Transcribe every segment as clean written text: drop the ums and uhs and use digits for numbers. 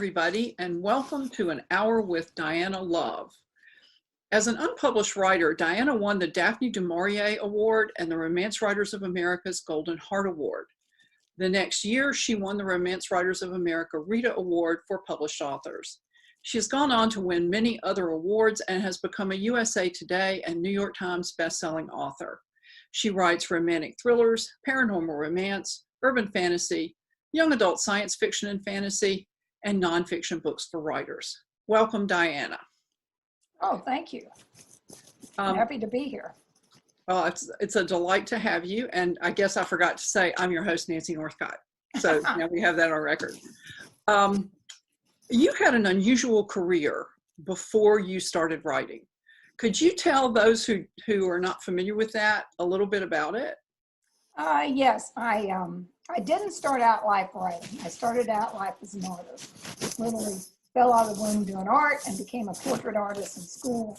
everybody, and welcome to An Hour with Dianna Love. As an unpublished writer, Dianna won the Daphne du Maurier Award and the Romance Writers of America's Golden Heart Award. The next year, she won the Romance Writers of America Rita Award for published authors. She has gone on to win many other awards and has become a USA Today and New York Times bestselling author. She writes romantic thrillers, paranormal romance, urban fantasy, young adult science fiction and fantasy, and nonfiction books for writers. Welcome, Dianna. Oh, thank you. I'm happy to be here. Well, it's a delight to have you. And I guess I forgot to say, I'm your host, Nancy Northcott. So now we have that on record. You had an unusual career before you started writing. Could you tell those who are not familiar with that a little bit about it? Yes, I didn't start out life writing. I started out life as an artist. Literally fell out of the womb doing art and became a portrait artist in school.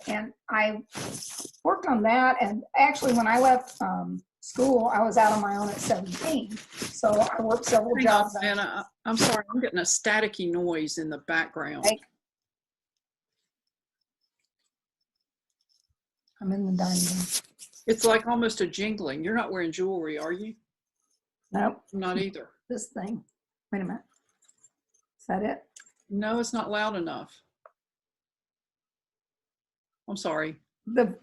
And I worked on that. And actually, when I left school, I was out on my own at 17. So I worked several jobs. Dianna, I'm sorry, I'm getting a staticky noise in the background. I'm in the dining room. It's like almost a jingling. You're not wearing jewelry, are you? Nope. I'm not either. This thing. Wait a minute. Is that it? No, it's not loud enough. I'm sorry. The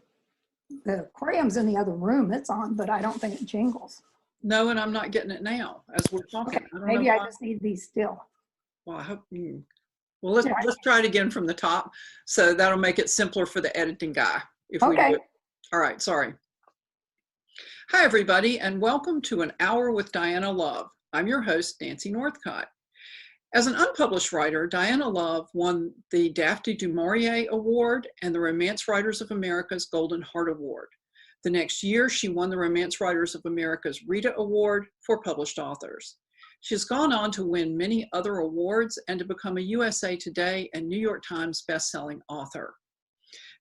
aquarium's in the other room. It's on, but I don't think it jingles. No, and I'm not getting it now as we're talking. Okay. Maybe I just need these still. Well, I hope you. Well, let's try it again from the top. So that'll make it simpler for the editing guy. If we do it. All right, sorry. Hi, everybody, and welcome to An Hour with Dianna Love. I'm your host, Nancy Northcott. As an unpublished writer, Dianna Love won the Daphne du Maurier Award and the Romance Writers of America's Golden Heart Award. The next year, she won the Romance Writers of America's Rita Award for published authors. She has gone on to win many other awards and to become a USA Today and New York Times bestselling author.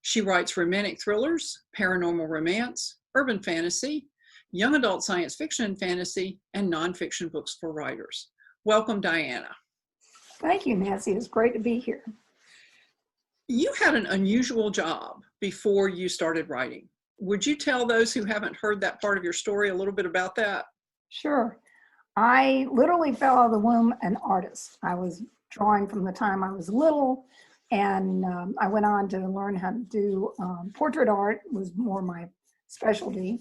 She writes romantic thrillers, paranormal romance, urban fantasy, young adult science fiction and fantasy, and nonfiction books for writers. Welcome, Dianna. Thank you, Nancy. It's great to be here. You had an unusual job before you started writing. Would you tell those who haven't heard that part of your story a little bit about that? Sure. I literally fell out of the womb an artist. I was drawing from the time I was little, and I went on to learn how to do portrait art, was more my specialty.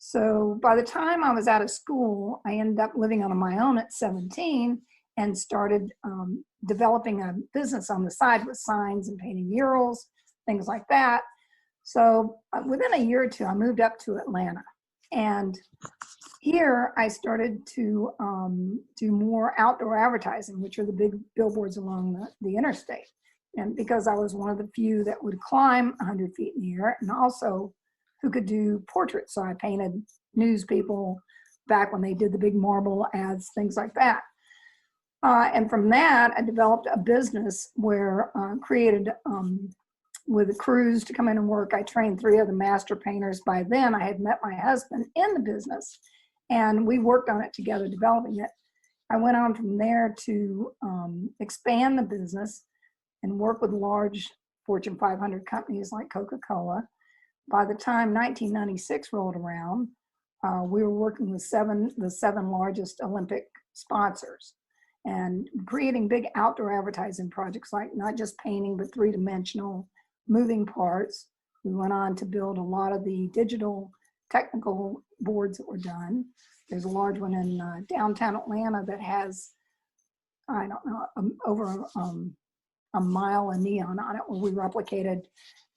So by the time I was out of school, I ended up living on my own at 17 and started developing a business on the side with signs and painting murals, things like that. So within a year or two, I moved up to Atlanta. And here I started to do more outdoor advertising, which are the big billboards along the interstate. And because I was one of the few that would climb 100 feet in the air and also who could do portraits. So I painted news people back when they did the big marble ads, things like that. And from that, I developed a business where created with a crews to come in and work. I trained 3 of the master painters. By then, I had met my husband in the business, and we worked on it together, developing it. I went on from there to expand the business and work with large Fortune 500 companies like Coca-Cola. By the time 1996 rolled around, we were working with the seven largest Olympic sponsors and creating big outdoor advertising projects, like not just painting, but 3-dimensional moving parts. We went on to build a lot of the digital technical boards that were done. There's a large one in downtown Atlanta that has, I don't know, over a mile of neon on it, where we replicated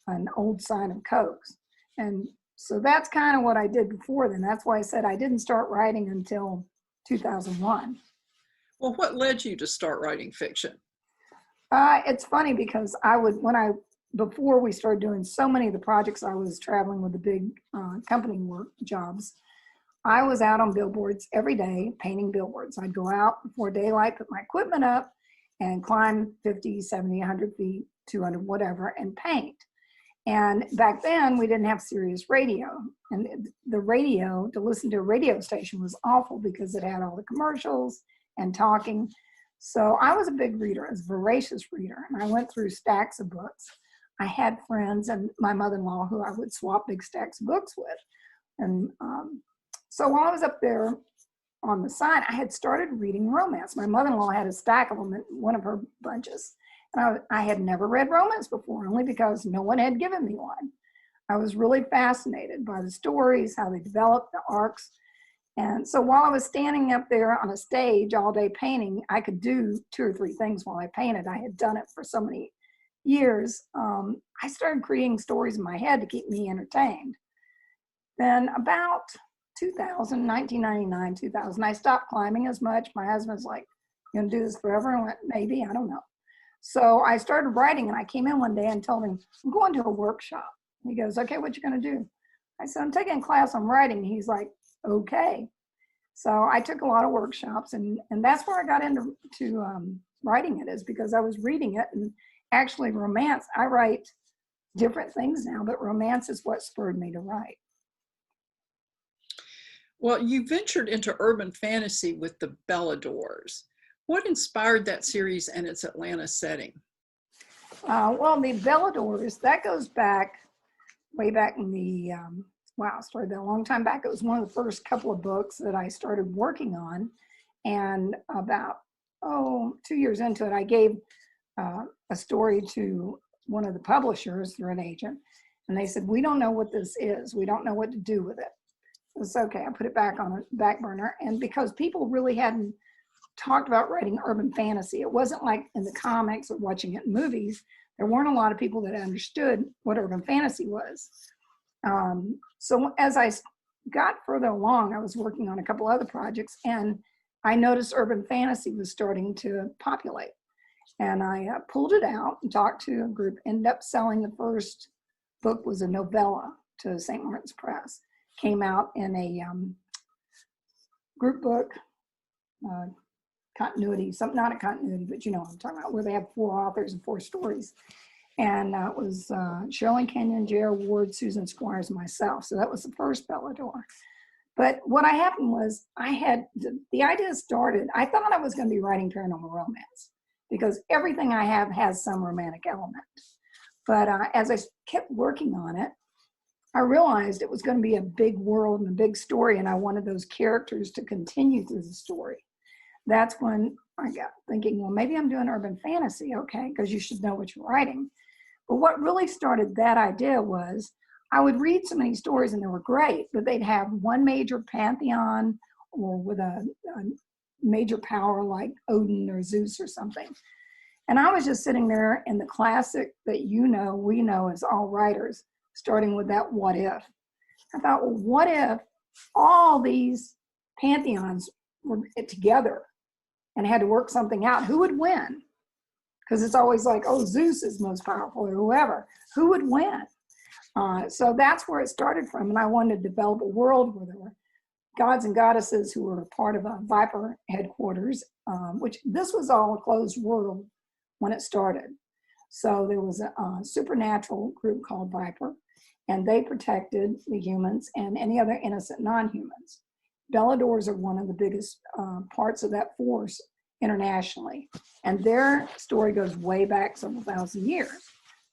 an old sign of Coke's. And so that's kind of what I did before then. That's why I said I didn't start writing until 2001. Well, what led you to start writing fiction? It's funny because before we started doing so many of the projects, I was traveling with the big company work jobs. I was out on billboards every day, painting billboards. I'd go out before daylight, put my equipment up, and climb 50, 70, 100 feet, 200, whatever, and paint. And back then, we didn't have Sirius radio. And the radio, to listen to a radio station was awful because it had all the commercials and talking. So I was a big reader, I was a voracious reader, and I went through stacks of books. I had friends and my mother-in-law who I would swap big stacks of books with. And so while I was up there on the side, I had started reading romance. My mother-in-law had a stack of them in one of her bunches. And I had never read romance before, only because no one had given me one. I was really fascinated by the stories, how they developed, the arcs. And so while I was standing up there on a stage all day painting, I could do 2 or 3 things while I painted. I had done it for so many years. I started creating stories in my head to keep me entertained. Then about 1999, 2000, I stopped climbing as much. My husband's like, "You gonna do this forever?" I went, "Maybe, I don't know." So I started writing, and I came in one day and told him, "I'm going to a workshop." He goes, "Okay, what you gonna do?" I said, "I'm taking a class on writing." He's like, "Okay." So I took a lot of workshops, and that's where I got into writing it, is because I was reading it. And actually romance, I write different things now, but romance is what spurred me to write. Well, you ventured into urban fantasy with the Belladores. What inspired that series and its Atlanta setting? Well, the Belladores, that goes back, way back in the, started that a long time back. It was one of the first couple of books that I started working on. And about, 2 years into it, I gave a story to one of the publishers through an agent. And they said, "We don't know what this is. We don't know what to do with it." It's okay. I put it back on a back burner. And because people really hadn't talked about writing urban fantasy, it wasn't like in the comics or watching it in movies. There weren't a lot of people that understood what urban fantasy was. So as I got further along, I was working on a couple other projects, and I noticed urban fantasy was starting to populate. And I pulled it out and talked to a group, ended up selling the first book, was a novella to St. Martin's Press. Came out in a group book, continuity, not a continuity, but you know what I'm talking about, where they have 4 authors and 4 stories. And it was Shirley Kenyon, J.R. Ward, Susan Squires, and myself. So that was the first Bellador. But what happened was, I had, the idea started, I thought I was going to be writing paranormal romance, because everything I have has some romantic element. But as I kept working on it, I realized it was going to be a big world and a big story, and I wanted those characters to continue through the story. That's when I got thinking, well, maybe I'm doing urban fantasy, okay, because you should know what you're writing. But what really started that idea was, I would read so many stories and they were great, but they'd have one major pantheon or with a major power like Odin or Zeus or something. And I was just sitting there in the classic that we know as all writers, starting with that what if. I thought, well, what if all these pantheons were together and had to work something out? Who would win? Because it's always like, oh, Zeus is most powerful or whoever. Who would win? So that's where it started from. And I wanted to develop a world where there were gods and goddesses who were part of a Viper headquarters, which this was all a closed world when it started. So there was a supernatural group called Viper, and they protected the humans and any other innocent non-humans. Belladores are one of the biggest parts of that force internationally. And their story goes way back several thousand years.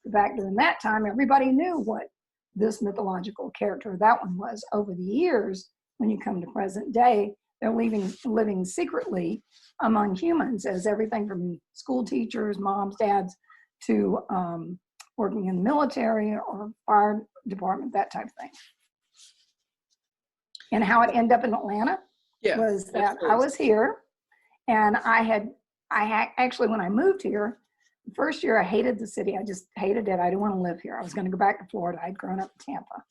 Back during that time, everybody knew what this mythological character, that one was. Over the years, when you come to present day, they're living secretly among humans as everything from school teachers, moms, dads, to working in the military or fire department, that type of thing. And how it ended up in Atlanta was that I was here, and I actually, when I moved here, the first year I hated the city. I just hated it. I didn't want to live here. I was going to go back to Florida. I'd grown up in Tampa.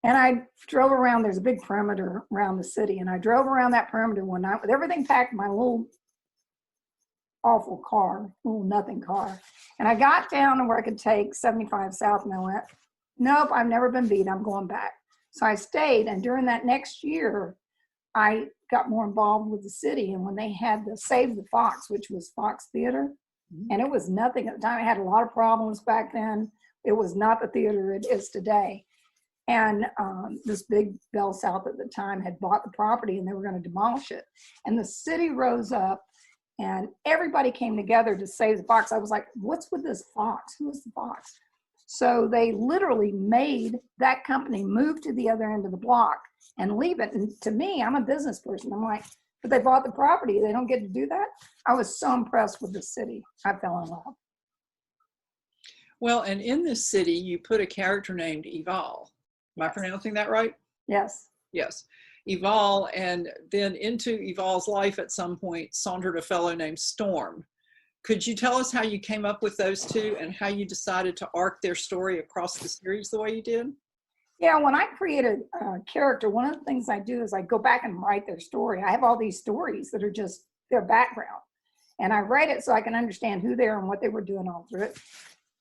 And I drove around. There's a big perimeter around the city. And I drove around that perimeter one night with everything packed in my little awful car, little nothing car. And I got down to where I could take 75 South, and I went, nope, I've never been beat. I'm going back. So I stayed. And during that next year, I got more involved with the city. And when they had the Save the Fox, which was Fox Theater, and it was nothing at the time. I had a lot of problems back then. It was not the theater it is today. And this big Bell South at the time had bought the property, and they were going to demolish it. And the city rose up and everybody came together to save the fox. I was like, what's with this fox? Who is the fox? So they literally made that company move to the other end of the block and leave it. And to me, I'm a business person. I'm like, but they bought the property. They don't get to do that. I was so impressed with the city. I fell in love. Well, and in this city, you put a character named Eval. Am I pronouncing that right? Yes. Yes. Eval, and then into Eval's life at some point sauntered a fellow named Storm. Could you tell us how you came up with those two and how you decided to arc their story across the series the way you did? Yeah, when I create a character, one of the things I do is I go back and write their story. I have all these stories that are just their background. And I write it so I can understand who they are and what they were doing all through it.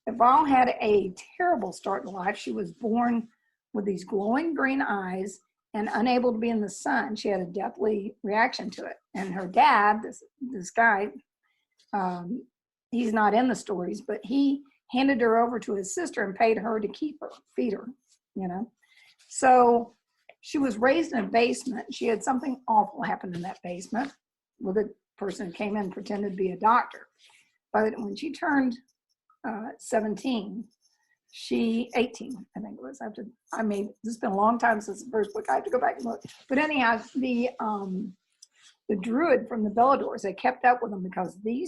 Eval had a terrible start in life. She was born with these glowing green eyes and unable to be in the sun. She had a deathly reaction to it. And her dad, this guy, he's not in the stories, but he handed her over to his sister and paid her to keep her, feed her, you know. So she was raised in a basement. She had something awful happen in that basement with a person who came in and pretended to be a doctor. But when she turned 17, 18, I think it was. This has been a long time since the first book. I have to go back and look. But anyhow, the druid from the Belladores, they kept up with them because the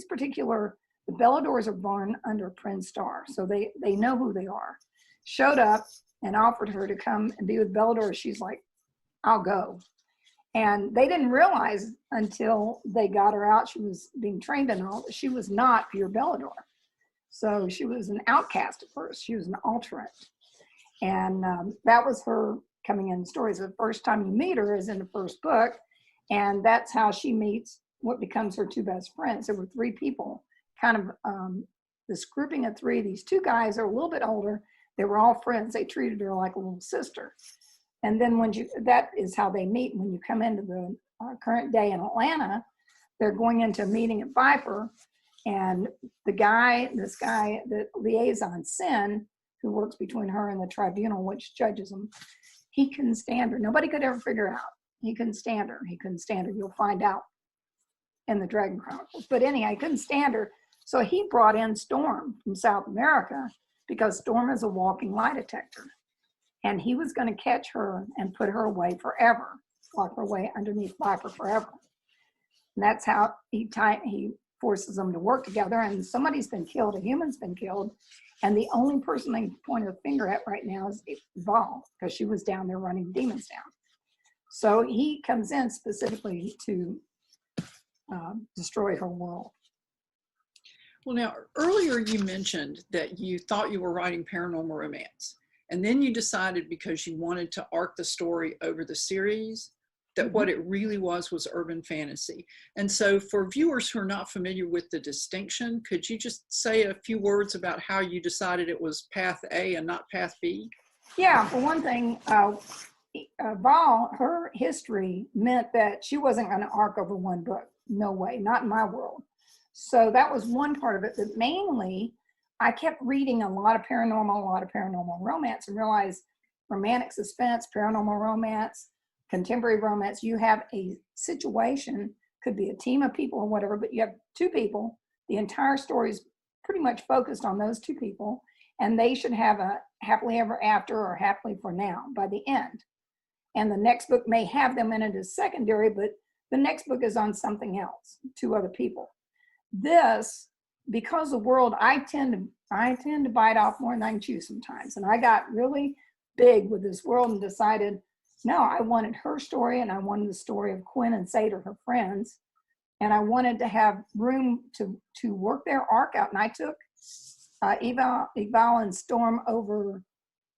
Belladores are born under Prince Star, so they know who they are. Showed up and offered her to come and be with Bellador. She's like, I'll go. And they didn't realize until they got her out, she was being trained and all, that she was not pure Bellador. So she was an outcast at first. She was an alternate. And that was her coming in the stories. The first time you meet her is in the first book. And that's how she meets what becomes her two best friends. There were three people, kind of this grouping of three. These two guys are a little bit older. They were all friends. They treated her like a little sister. And then that is how they meet. When you come into the current day in Atlanta, they're going into a meeting at Viper. And this guy, the liaison, Sin, who works between her and the tribunal, which judges them, he couldn't stand her. Nobody could ever figure out. He couldn't stand her. He couldn't stand her. You'll find out in the Dragon Chronicles. But anyhow, he couldn't stand her. So he brought in Storm from South America because Storm is a walking lie detector. And he was going to catch her and put her away forever, lock her away underneath Viper forever. And that's how he forces them to work together. And somebody's been killed, a human's been killed. And the only person they can point her finger at right now is Eval, because she was down there running demons down. So he comes in specifically to destroy her world. Well, now, earlier you mentioned that you thought you were writing paranormal romance. And then you decided, because you wanted to arc the story over the series, that what it really was urban fantasy. And so for viewers who are not familiar with the distinction, could you just say a few words about how you decided it was path A and not path B? Yeah, for one thing, Val, her history meant that she wasn't going to arc over one book. No way, not in my world. So that was one part of it. But mainly, I kept reading a lot of paranormal romance, and realized romantic suspense, paranormal romance, contemporary romance, you have a situation, could be a team of people or whatever, but you have two people. The entire story is pretty much focused on those two people, and they should have a happily ever after or happily for now by the end. And the next book may have them in it as secondary, but the next book is on something else, two other people. This, because the world, I tend to bite off more than I can chew sometimes. And I got really big with this world and decided, no, I wanted her story, and I wanted the story of Quinn and Seder, her friends. And I wanted to have room to work their arc out. And I took Eval and Storm over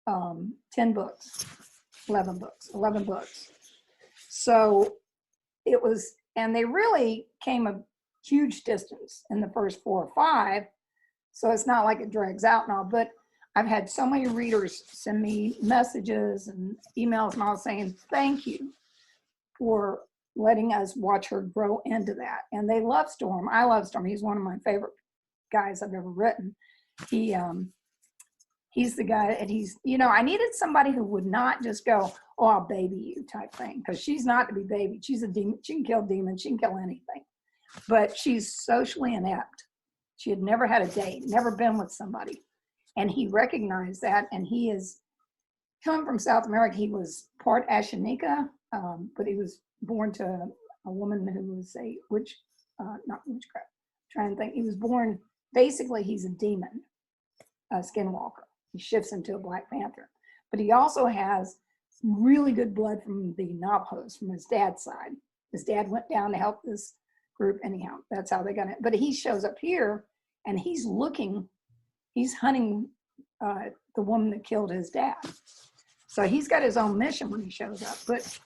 10 books, 11 books. So it was, and they really came a huge distance in the first 4 or 5. So it's not like it drags out and all, but I've had so many readers send me messages and emails and all saying, thank you for letting us watch her grow into that. And they love Storm. I love Storm. He's one of my favorite guys I've ever written. He's the guy that I needed somebody who would not just go, oh, I'll baby you type thing, because she's not to be babied. She's a demon. She can kill demons. She can kill anything. but she's socially inept. She had never had a date, never been with somebody. And he recognized that, and he is coming from South America. He was part Ashanika, but he was born to a woman who was a not witchcraft, trying to think. He was born, basically, he's a demon, a skinwalker. He shifts into a Black Panther. But he also has really good blood from the Navajos, from his dad's side. His dad went down to help this group. Anyhow, that's how they got it. But he shows up here, and he's hunting the woman that killed his dad. So he's got his own mission when he shows up. But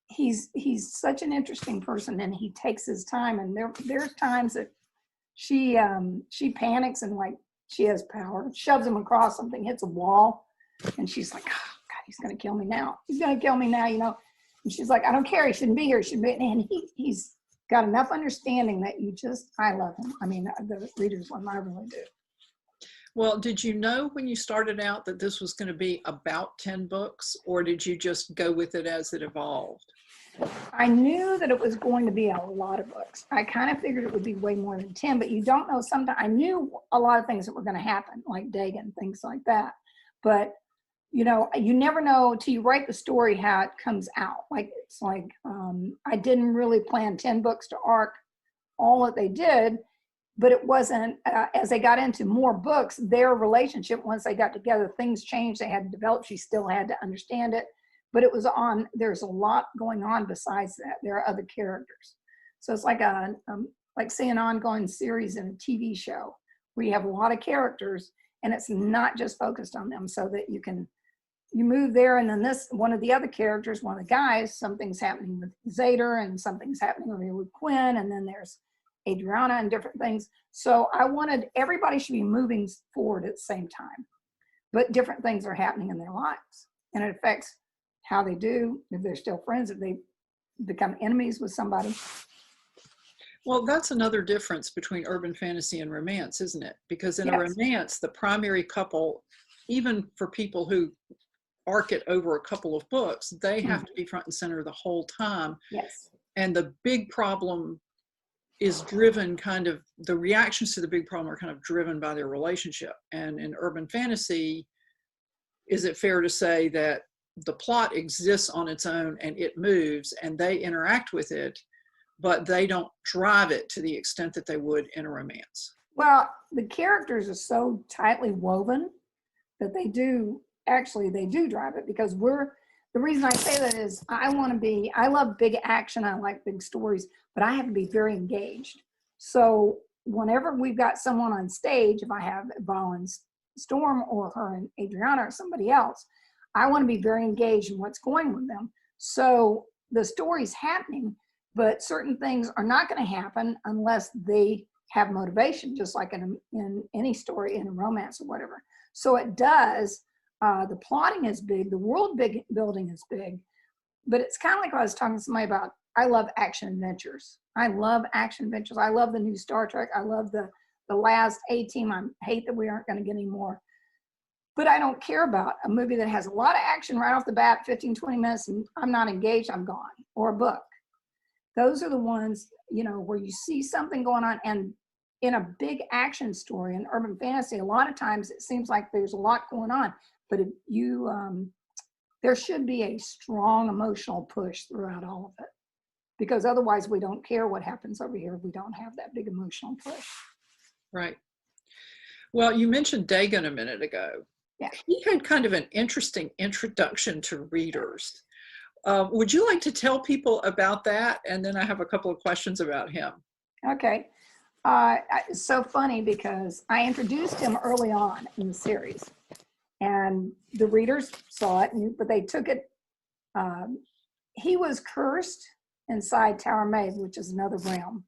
he's such an interesting person, and he takes his time. And there's times that she panics and like she has power, shoves him across something, hits a wall, and she's like, oh God, he's gonna kill me now. He's gonna kill me now, you know. And she's like, I don't care, he shouldn't be here, and he's got enough understanding that I love him. I mean, the readers love him, I really do. Well, did you know when you started out that this was going to be about 10 books, or did you just go with it as it evolved? I knew that it was going to be a lot of books. I kind of figured it would be way more than 10, but you don't know. Sometimes I knew a lot of things that were going to happen, like Degan, things like that. But, you know, you never know till you write the story how it comes out. Like, it's like, I didn't really plan 10 books to arc all that they did, but it wasn't, as they got into more books, their relationship, once they got together, things changed. They had to develop. She still had to understand it. But it was there's a lot going on besides that. There are other characters. So it's like like say an ongoing series in a TV show where you have a lot of characters and it's not just focused on them, so that you move there, and then one of the other characters, one of the guys, something's happening with Zader and something's happening over here with Quinn, and then there's Adriana and different things. So I wanted everybody should be moving forward at the same time, but different things are happening in their lives, and it affects how they do, if they're still friends, if they become enemies with somebody. Well, that's another difference between urban fantasy and romance, isn't it? Because in a romance, the primary couple, even for people who arc it over a couple of books, they have to be front and center the whole time. Yes. And the big problem is driven the reactions to the big problem are kind of driven by their relationship. And in urban fantasy, is it fair to say that the plot exists on its own and it moves and they interact with it, but they don't drive it to the extent that they would in a romance? Well, the characters are so tightly woven that they do drive it, because the reason I say that is I love big action, I like big stories, but I have to be very engaged. So whenever we've got someone on stage, if I have Val and Storm or her and Adriana or somebody else, I want to be very engaged in what's going with them. So the story's happening, but certain things are not going to happen unless they have motivation, just like in any story, in a romance or whatever. So it does. The plotting is big. The world building is big. But it's kind of like what I was talking to somebody about. I love action adventures. I love action adventures. I love the new Star Trek. I love the last A-Team. I hate that we aren't going to get any more. But I don't care about a movie that has a lot of action right off the bat, 15, 20 minutes, and I'm not engaged, I'm gone. Or a book. Those are the ones, you know, where you see something going on. And in a big action story, in urban fantasy, a lot of times it seems like there's a lot going on. But if there should be a strong emotional push throughout all of it. Because otherwise we don't care what happens over here if we don't have that big emotional push. Right. Well, you mentioned Dagan a minute ago. Yeah. He had kind of an interesting introduction to readers. Would you like to tell people about that? And then I have a couple of questions about him. Okay. It's so funny because I introduced him early on in the series. And the readers saw it, but they took it. He was cursed inside Tower Maeve, which is another realm,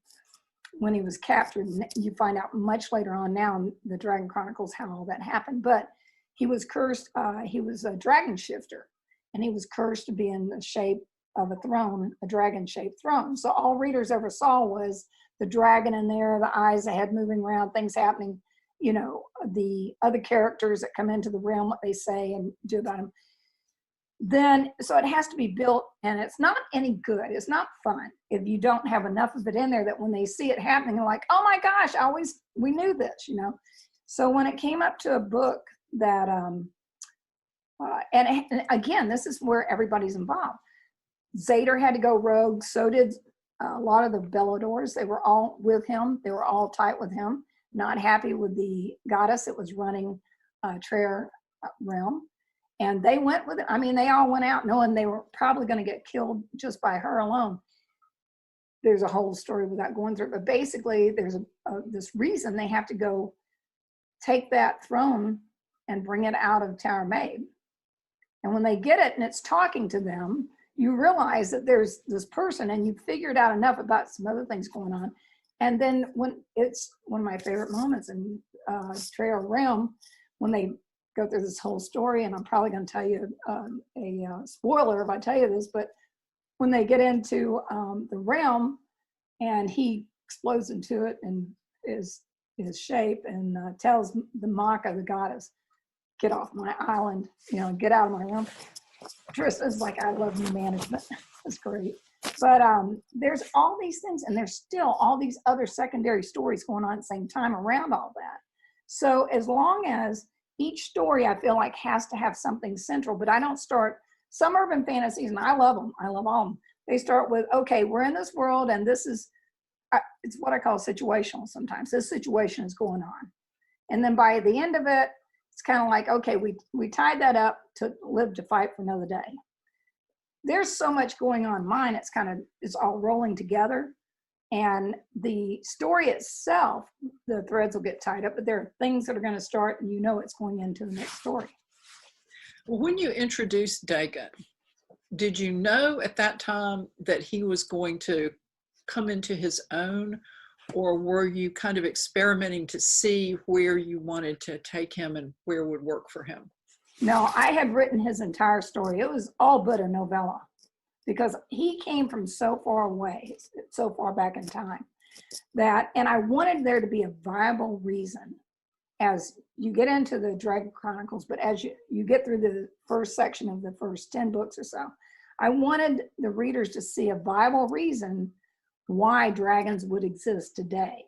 when he was captured. You find out much later on now in the Dragon Chronicles how all that happened. But he was cursed. He was a dragon shifter, and he was cursed to be in the shape of a throne, a dragon-shaped throne. So all readers ever saw was the dragon in there, the eyes, the head moving around, things happening. You know, the other characters that come into the realm, what they say and do about him. then, so it has to be built, and it's not any good. It's not fun if you don't have enough of it in there that when they see it happening, they're like, oh my gosh, we knew this, you know? So when it came up to a book that, and again, this is where everybody's involved. Zader had to go rogue. So did a lot of the Belladores. They were all with him. They were all tight with him, not happy with the goddess that was running Traer realm. And they went with it. I mean, they all went out knowing they were probably going to get killed just by her alone. There's a whole story without going through it. But basically, there's this reason they have to go take that throne and bring it out of Tower Maid. And when they get it and it's talking to them, you realize that there's this person, and you've figured out enough about some other things going on. And then when it's one of my favorite moments in Traer realm, when they go through this whole story, and I'm probably going to tell you a spoiler if I tell you this, but when they get into the realm and he explodes into it and his shape and tells the Maka, the goddess, get off my island, you know, get out of my realm. Tristan's like, I love new management. That's great. But there's all these things, and there's still all these other secondary stories going on at the same time around all that. So as long as each story, I feel like, has to have something central, but I don't start, some urban fantasies, and I love them, I love all of them. They start with, okay, we're in this world, and this is, it's what I call situational sometimes. This situation is going on. And then by the end of it, it's kind of like, okay, we tied that up to live to fight for another day. There's so much going on in mine, it's all rolling together. And the story itself, the threads will get tied up, but there are things that are going to start, and you know it's going into the next story. Well, when you introduced Dagan, did you know at that time that he was going to come into his own, or were you kind of experimenting to see where you wanted to take him and where would work for him? No, I had written his entire story. It was all but a novella, because he came from so far away, so far back in time, that, and I wanted there to be a viable reason as you get into the Dragon Chronicles, but as you get through the first section of the first 10 books or so, I wanted the readers to see a viable reason why dragons would exist today.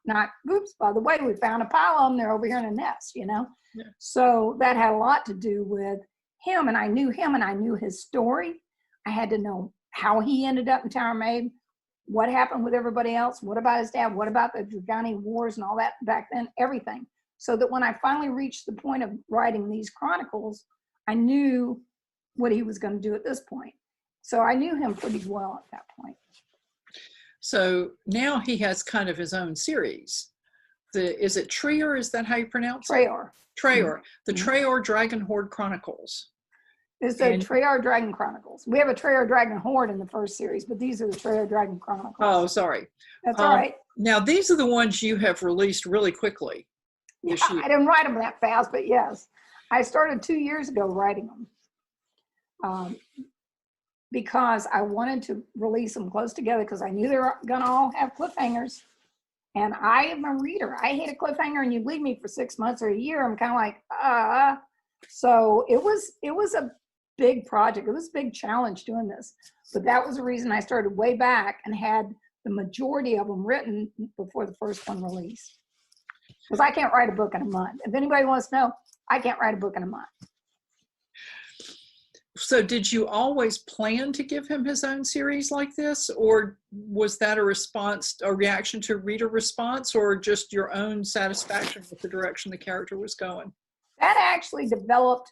Not, oops, by the way, we found a pile of them, they're over here in a nest, you know? Yeah. So that had a lot to do with him, and I knew him, and I knew his story. I had to know how he ended up in Tower Maid, what happened with everybody else, what about his dad, what about the Dragani Wars and all that back then, everything. So that when I finally reached the point of writing these chronicles, I knew what he was going to do at this point. So I knew him pretty well at that point. So now he has kind of his own series. Is it Traer? Is that how you pronounce it? Traer. Traer. The Traer Dragon Horde Chronicles. It's the Traer Dragon Chronicles. We have a Traer Dragon Horde in the first series, but these are the Traer Dragon Chronicles. Oh, sorry. That's all right. Now, these are the ones you have released really quickly. Yeah, I didn't write them that fast, but yes. I started 2 years ago writing them because I wanted to release them close together because I knew they were going to all have cliffhangers. And I am a reader. I hate a cliffhanger and you leave me for 6 months or a year. I'm kind of like, So it was a big project. It was a big challenge doing this. But that was the reason I started way back and had the majority of them written before the first one released. Because I can't write a book in a month. If anybody wants to know, I can't write a book in a month. So did you always plan to give him his own series like this? Or was that a reaction to reader response, or just your own satisfaction with the direction the character was going? That actually developed,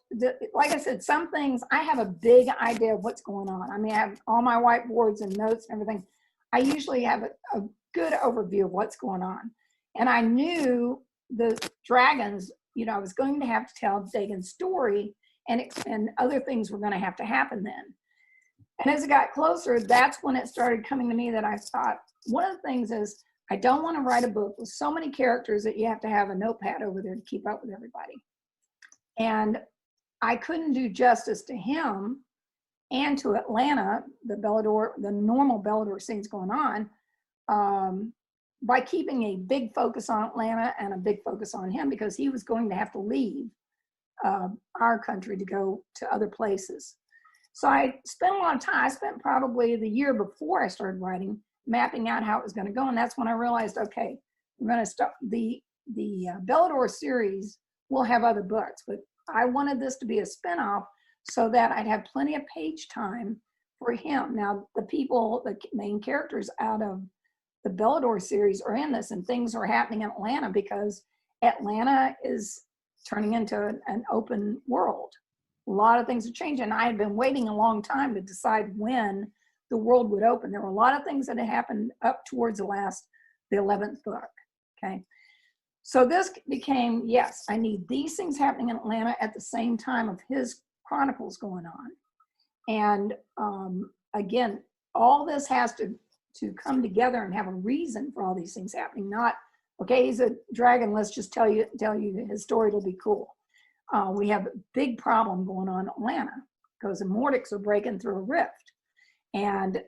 like I said, some things, I have a big idea of what's going on. I mean, I have all my whiteboards and notes and everything. I usually have a good overview of what's going on. And I knew the dragons, you know, I was going to have to tell Dagan's story, and other things were going to have to happen then. And as it got closer, that's when it started coming to me that I thought, one of the things is, I don't want to write a book with so many characters that you have to have a notepad over there to keep up with everybody. And I couldn't do justice to him and to Atlanta, the Bellador, the normal Bellador scenes going on, by keeping a big focus on Atlanta and a big focus on him, because he was going to have to leave our country to go to other places. So I spent a lot of time. I spent probably the year before I started writing, mapping out how it was going to go. And that's when I realized, okay, we're going to start the Bellador series will have other books, but I wanted this to be a spinoff so that I'd have plenty of page time for him. Now, the main characters out of the Bellador series are in this, and things are happening in Atlanta because Atlanta is turning into an open world. A lot of things are changing. And I had been waiting a long time to decide when the world would open. There were a lot of things that had happened up towards the 11th book, okay? So this became, yes, I need these things happening in Atlanta at the same time of his Chronicles going on. And again, all this has to come together and have a reason for all these things happening, not, okay, he's a dragon, let's just tell you his story, it'll be cool. We have a big problem going on in Atlanta because the Mordocks are breaking through a rift. And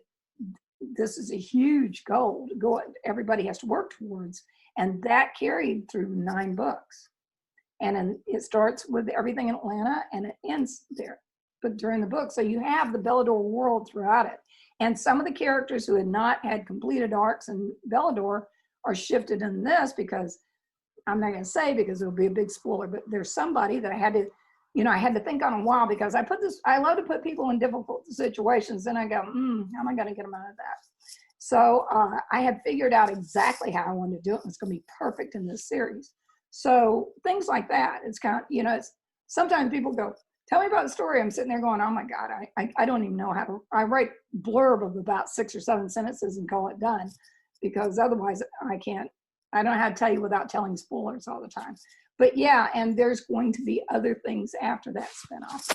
this is a huge goal to go, everybody has to work towards. And that carried through 9 books. And then it starts with everything in Atlanta and it ends there. But during the book, so you have the Bellador world throughout it. And some of the characters who had not had completed arcs in Bellador are shifted in this because, I'm not going to say because it'll be a big spoiler, but there's somebody that I had to think on a while because I love to put people in difficult situations. Then I go, how am I going to get them out of that? So I had figured out exactly how I wanted to do it. And it's going to be perfect in this series. So things like that, it's kind of, it's sometimes people go, tell me about the story. I'm sitting there going, oh my God, I don't even know how to, I write blurb of about 6 or 7 sentences and call it done because otherwise I don't know how to tell you without telling spoilers all the time. But yeah, and there's going to be other things after that spinoff.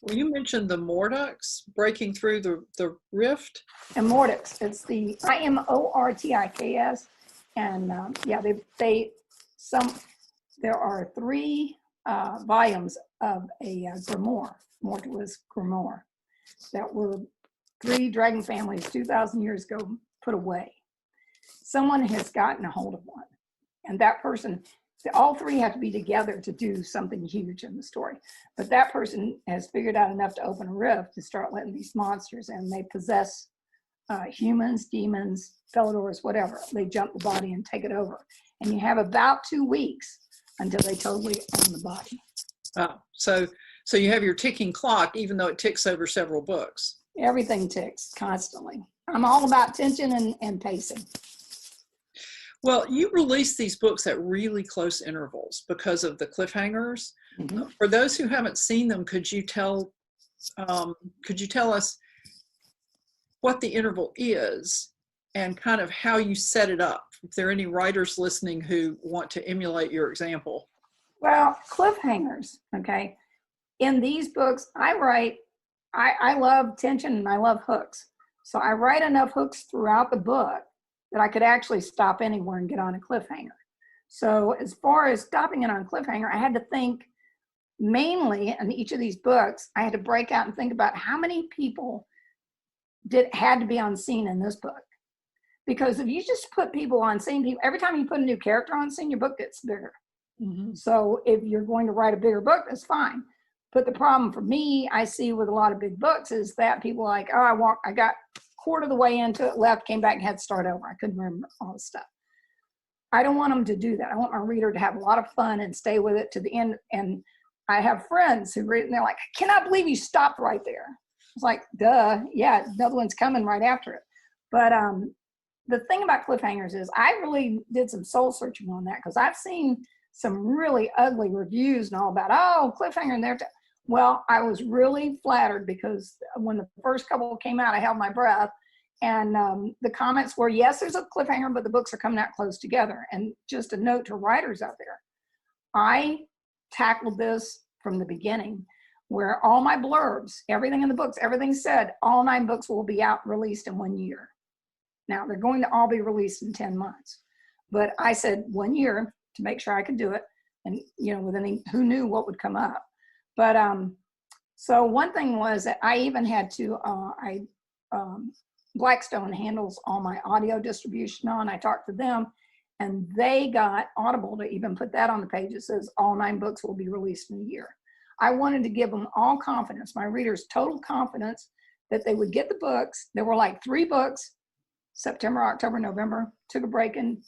Well, you mentioned the Mordocks breaking through the rift. And Mordocks, it's the Mortiks. And yeah, there are 3 volumes of a grimoire, Mortilis grimoire, that were 3 dragon families 2,000 years ago put away. Someone has gotten a hold of one, and that person, all 3 have to be together to do something huge in the story. But that person has figured out enough to open a rift to start letting these monsters in. They possess humans, demons, Belladores, whatever. They jump the body and take it over. And you have about 2 weeks until they totally own the body. Oh, so you have your ticking clock, even though it ticks over several books. Everything ticks constantly. I'm all about tension and pacing. Well, you release these books at really close intervals because of the cliffhangers. Mm-hmm. For those who haven't seen them, could you tell us what the interval is and kind of how you set it up? If there are any writers listening who want to emulate your example. Well, cliffhangers, okay. In these books, I love tension and I love hooks. So I write enough hooks throughout the book that I could actually stop anywhere and get on a cliffhanger. So as far as stopping it on a cliffhanger, I had to think mainly in each of these books, I had to break out and think about how many people had to be on scene in this book. Because if you just put people on scene, every time you put a new character on scene, your book gets bigger. Mm-hmm. So if you're going to write a bigger book, that's fine. But the problem for me, I see with a lot of big books is that people are like, oh, I got quarter of the way into it, left, came back and had to start over. I couldn't remember all the stuff. I don't want them to do that. I want my reader to have a lot of fun and stay with it to the end. And I have friends who read and they're like, I cannot believe you stopped right there. It's like, duh, yeah, another one's coming right after it. But the thing about cliffhangers is I really did some soul searching on that because I've seen some really ugly reviews and all about, oh, cliffhanger in there. Well, I was really flattered because when the first couple came out, I held my breath. And the comments were, yes, there's a cliffhanger, but the books are coming out close together. And just a note to writers out there, I tackled this from the beginning where all my blurbs, everything in the books, everything said, all 9 books will be out released in 1 year. Now, they're going to all be released in 10 months. But I said 1 year to make sure I could do it. And, who knew what would come up. But so one thing was that I even had to, Blackstone handles all my audio distribution on. I talked to them and they got Audible to even put that on the page. It says all 9 books will be released in a year. I wanted to give them all confidence, my readers total confidence that they would get the books. There were like 3 books, September, October, November, took a break in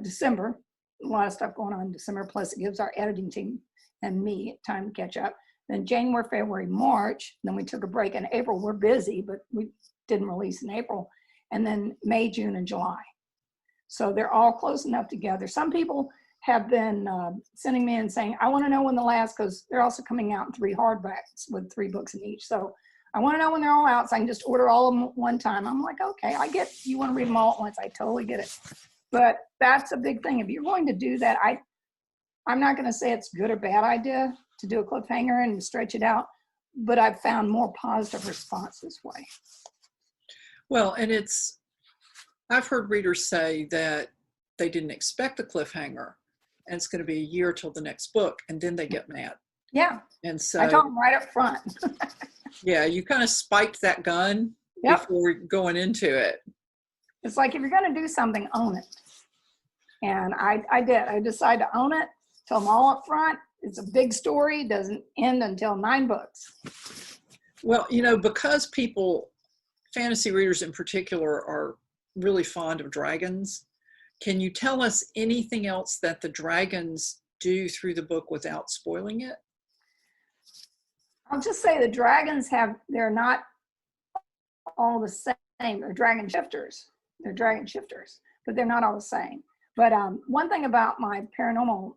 December. A lot of stuff going on in December, plus it gives our editing team and me time to catch up. Then January, February, March, then we took a break in April. We're busy, but we didn't release in April. And then May, June, and July. So they're all close enough together. Some people have been sending me and saying, I want to know when the last, because they're also coming out in 3 hardbacks with 3 books in each. So I want to know when they're all out so I can just order all of them at one time. I'm like, okay, I get you want to read them all at once. I totally get it. But that's a big thing. If you're going to do that, I'm not going to say it's good or bad idea to do a cliffhanger and stretch it out, but I've found more positive response this way. Well, and I've heard readers say that they didn't expect the cliffhanger and it's going to be a year till the next book, and then they get mad. Yeah. And so I told them right up front. yeah, you kind of spiked that gun before going into it. It's like, if you're going to do something, own it. And I did. I decided to own it, tell them all up front. It's a big story, doesn't end until 9 books. Well, because fantasy readers in particular, are really fond of dragons, can you tell us anything else that the dragons do through the book without spoiling it? I'll just say the dragons they're not all the same. They're dragon shifters. They're dragon shifters, but they're not all the same. But one thing about my paranormal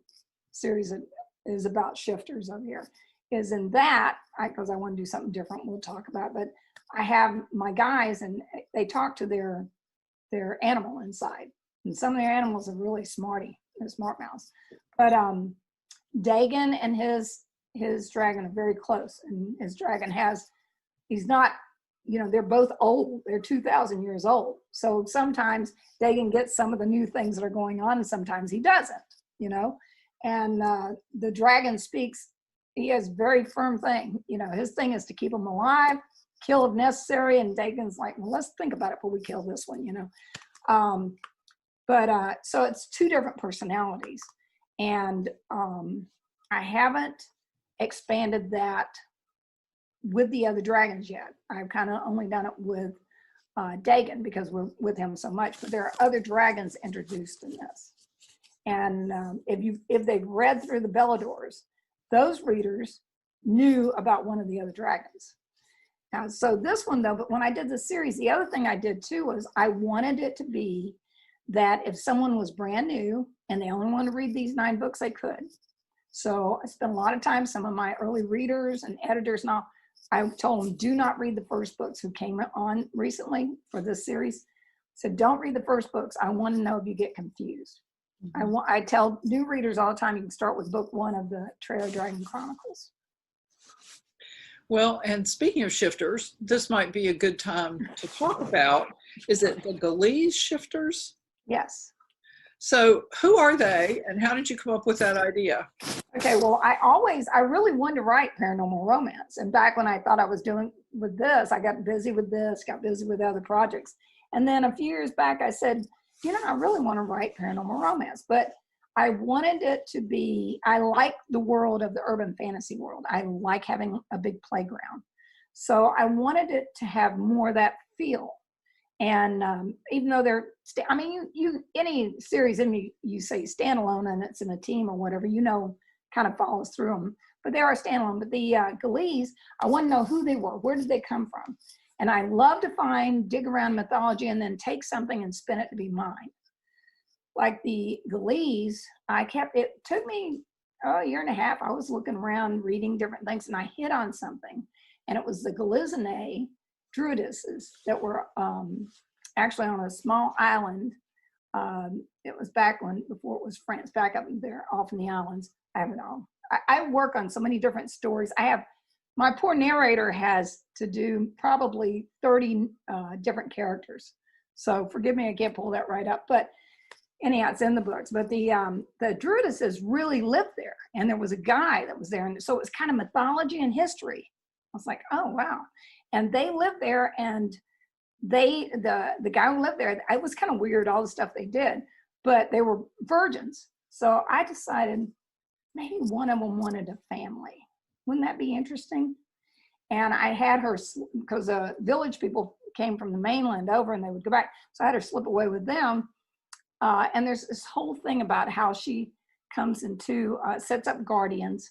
series that is about shifters over here is in that, because I want to do something different, we'll talk about, but I have my guys and they talk to their animal inside. And some of their animals are really smarty. They're smart mouths. But Dagan and his dragon are very close. And his dragon he's not, they're both old. They're 2,000 years old. So sometimes Dagan gets some of the new things that are going on and sometimes he doesn't, And the dragon speaks, he has very firm thing. His thing is to keep them alive, kill if necessary. And Dagan's like, well, let's think about it before we kill this one, So it's 2 different personalities. And I haven't expanded that with the other dragons yet. I've kind of only done it with Dagan because we're with him so much, but there are other dragons introduced in this. And if they've read through the Belladores, those readers knew about one of the other dragons. Now, so this one though, but when I did the series, the other thing I did too was I wanted it to be that if someone was brand new and they only wanted to read these 9 books, they could. So I spent a lot of time, some of my early readers and editors and all, I told them, do not read the first books who came on recently for this series. So don't read the first books. I want to know if you get confused. Mm-hmm. I tell new readers all the time, you can start with book 1 of the Trail Dragon Chronicles. Well, and speaking of shifters, this might be a good time to talk about, is it the Glee shifters? Yes. So who are they and how did you come up with that idea? Okay, well, I really wanted to write paranormal romance. And back when I thought I was doing with this, I got busy with this, got busy with other projects. And then a few years back, I said, I really want to write paranormal romance, but I wanted it to be, I like the world of the urban fantasy world. I like having a big playground. So I wanted it to have more of that feel. And even though any series in you say standalone and it's in a team or whatever, kind of follows through them, but they are standalone. But the Glees, I want to know who they were. Where did they come from? And I love to dig around mythology and then take something and spin it to be mine. Like the Glees, it took me a year and a half. I was looking around, reading different things, and I hit on something. And it was the Galizinae druidesses that were actually on a small island. It was before it was France, back up there off in the islands. I have it all. I work on so many different stories. My poor narrator has to do probably 30 different characters. So forgive me, I can't pull that right up. But anyhow, it's in the books. But the druidesses really lived there. And there was a guy that was there. And so it was kind of mythology and history. I was like, oh, wow. And they lived there. And the guy who lived there, it was kind of weird, all the stuff they did. But they were virgins. So I decided maybe one of them wanted a family. Wouldn't that be interesting? And I had her, because village people came from the mainland over and they would go back. So I had her slip away with them. And there's this whole thing about how she comes into, sets up guardians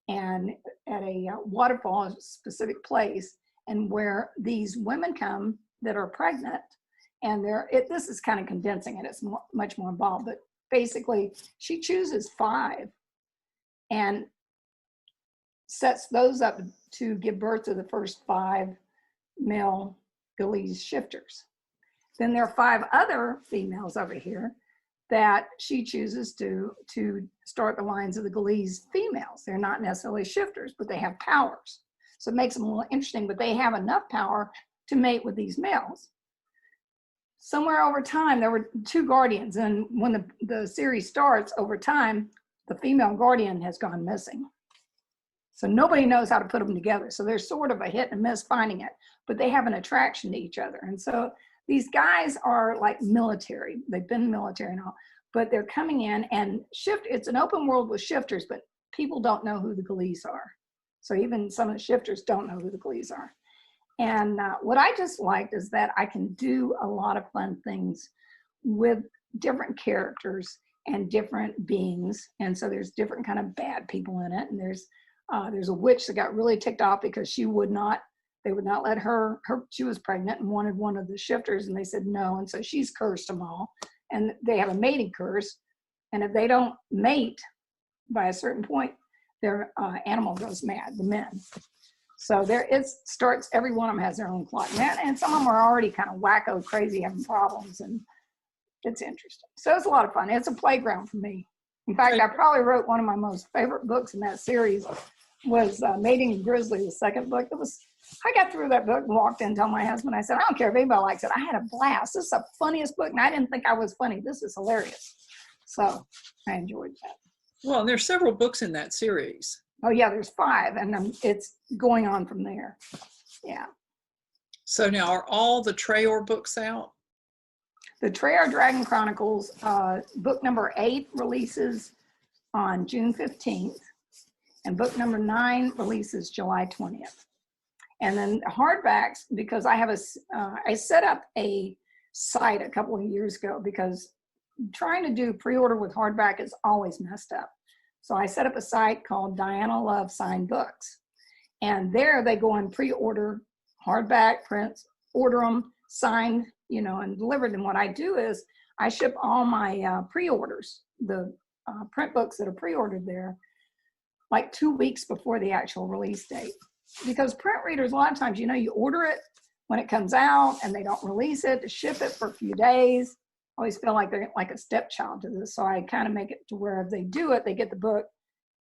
and at a waterfall, a specific place, and where these women come that are pregnant. And this is kind of condensing it. It's much more involved, but basically she chooses 5 and sets those up to give birth to the first 5 male Glee's shifters. Then there are 5 other females over here that she chooses to start the lines of the Glee's females. They're not necessarily shifters, but they have powers. So it makes them a little interesting, but they have enough power to mate with these males. Somewhere over time, there were 2 guardians, and when the series starts, over time, the female guardian has gone missing. So nobody knows how to put them together. So there's sort of a hit and miss finding it, but they have an attraction to each other. And so these guys are like military. They've been military and all, but they're coming in and it's an open world with shifters, but people don't know who the Glees are. So even some of the shifters don't know who the Glees are. And what I just liked is that I can do a lot of fun things with different characters and different beings. And so there's different kind of bad people in it. And there's a witch that got really ticked off because they would not let her, she was pregnant and wanted one of the shifters, and they said no. And so she's cursed them all. And they have a mating curse. And if they don't mate by a certain point, their animal goes mad, the men. So it starts, every one of them has their own plot. And some of them are already kind of wacko, crazy, having problems. And it's interesting. So it's a lot of fun. It's a playground for me. In fact, I probably wrote one of my most favorite books in that series was Mating Grizzly, the second book. I got through that book and walked in and told my husband, I said, I don't care if anybody likes it. I had a blast. This is the funniest book. And I didn't think I was funny. This is hilarious. So I enjoyed that. Well, there's several books in that series. Oh yeah, there's 5, and it's going on from there. Yeah. So now are all the Traor books out? The Traor Dragon Chronicles, book number 8 releases on June 15th, and book number 9 releases July 20th. And then hardbacks, because I set up a site a couple of years ago because trying to do pre-order with hardback is always messed up. So I set up a site called Dianna Love Signed Books. And there they go and pre-order hardback prints, order them, signed, and delivered. And what I do is I ship all my pre-orders, the print books that are pre-ordered there, like 2 weeks before the actual release date. Because print readers, a lot of times, you order it when it comes out and they don't release it, to ship it for a few days. I always feel like they're like a stepchild to this. So I kind of make it to where if they do it, they get the book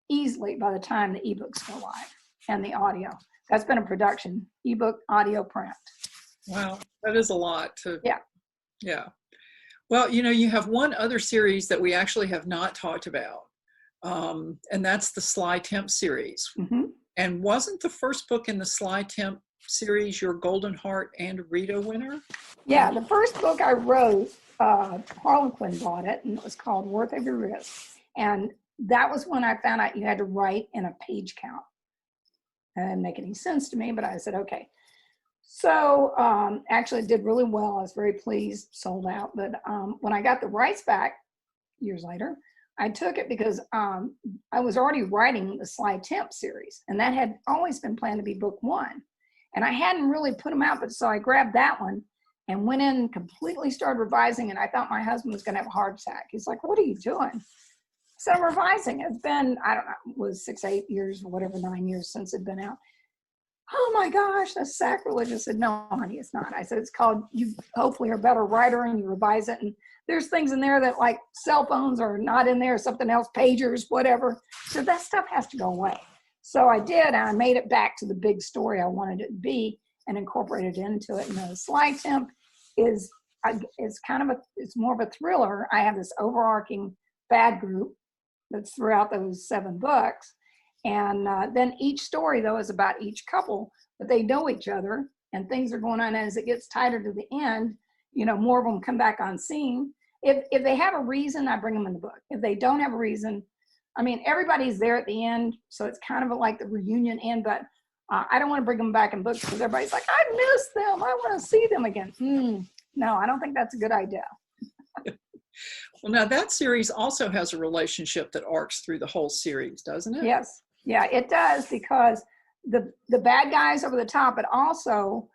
easily by the time the ebooks go live and the audio. That's been a production, ebook, audio, print. Wow, that is a lot to. Yeah. Yeah. Well, you have one other series that we actually have not talked about, and that's the Sly Temp series. Mm-hmm. And wasn't the first book in the Sly Temp series your Golden Heart and Rita winner? Yeah, the first book I wrote, Harlequin bought it, and it was called Worth Every Risk. And that was when I found out you had to write in a page count. It didn't make any sense to me, but I said, okay. So actually it did really well. I was very pleased, sold out. But when I got the rights back years later, I took it because I was already writing the Sly Temp series, and that had always been planned to be book 1. And I hadn't really put them out, but so I grabbed that one and went in and completely started revising, and I thought my husband was going to have a heart attack. He's like, what are you doing? So I'm revising. It's been, I don't know, it was 6, 8 years or whatever, 9 years since it'd been out. Oh my gosh, that's sacrilegious. I said, no, honey, it's not. I said, it's called, you hopefully are a better writer and you revise it. And there's things in there that like cell phones are not in there, something else, pagers, whatever. So that stuff has to go away. So I did, and I made it back to the big story I wanted it to be and incorporated into it. And the Sly Temp is kind of it's more of a thriller. I have this overarching bad group that's throughout those 7 books. And then each story, though, is about each couple, but they know each other and things are going on. And as it gets tighter to the end, more of them come back on scene. If they have a reason, I bring them in the book. If they don't have a reason, I mean, everybody's there at the end, so it's kind of like the reunion end, but I don't want to bring them back in books because everybody's like, I miss them. I want to see them again. No, I don't think that's a good idea. Well, now that series also has a relationship that arcs through the whole series, doesn't it? Yes. Yeah, it does, because the bad guys over the top, but also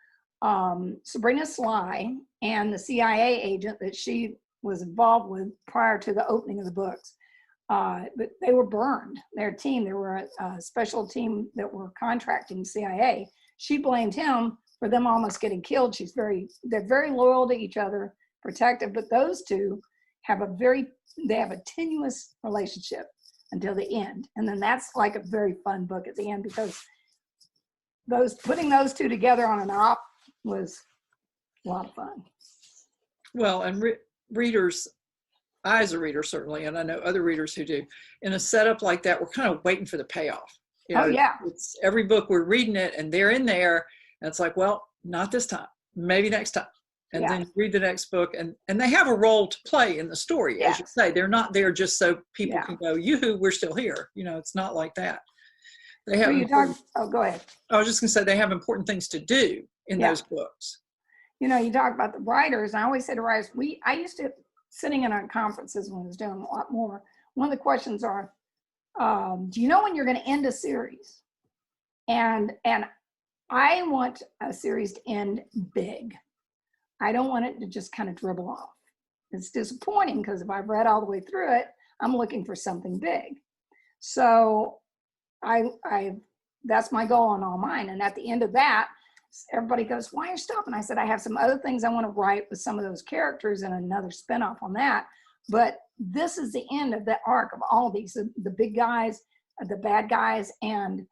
Sabrina Sly and the CIA agent that she was involved with prior to the opening of the books. But they were burned. Their team, there were a special team that were contracting CIA. She blamed him for them almost getting killed. They're very loyal to each other, protective, but those two have they have a tenuous relationship until the end. And then that's like a very fun book at the end, because putting those two together on an op was a lot of fun. Well, and readers, I as a reader certainly, and I know other readers who do, in a setup like that, we're kind of waiting for the payoff. It's every book we're reading it and they're in there and it's like, well, not this time, maybe next time. And then you read the next book and they have a role to play in the story. As you say, they're not there just so people can go, yoo-hoo, we're still here. It's not like that. They have go ahead. I was just gonna say they have important things to do in those books. You talk about the writers, and I always say to writers, I used to, sitting in on conferences when I was doing a lot more, one of the questions are, do you know when you're going to end a series? And I want a series to end big. I don't want it to just kind of dribble off. It's disappointing because if I've read all the way through it, I'm looking for something big. So that's my goal on all mine. And at the end of that, everybody goes, why are you stopping? I said, I have some other things I want to write with some of those characters and another spinoff on that. But this is the end of the arc of all these, the big guys, the bad guys, and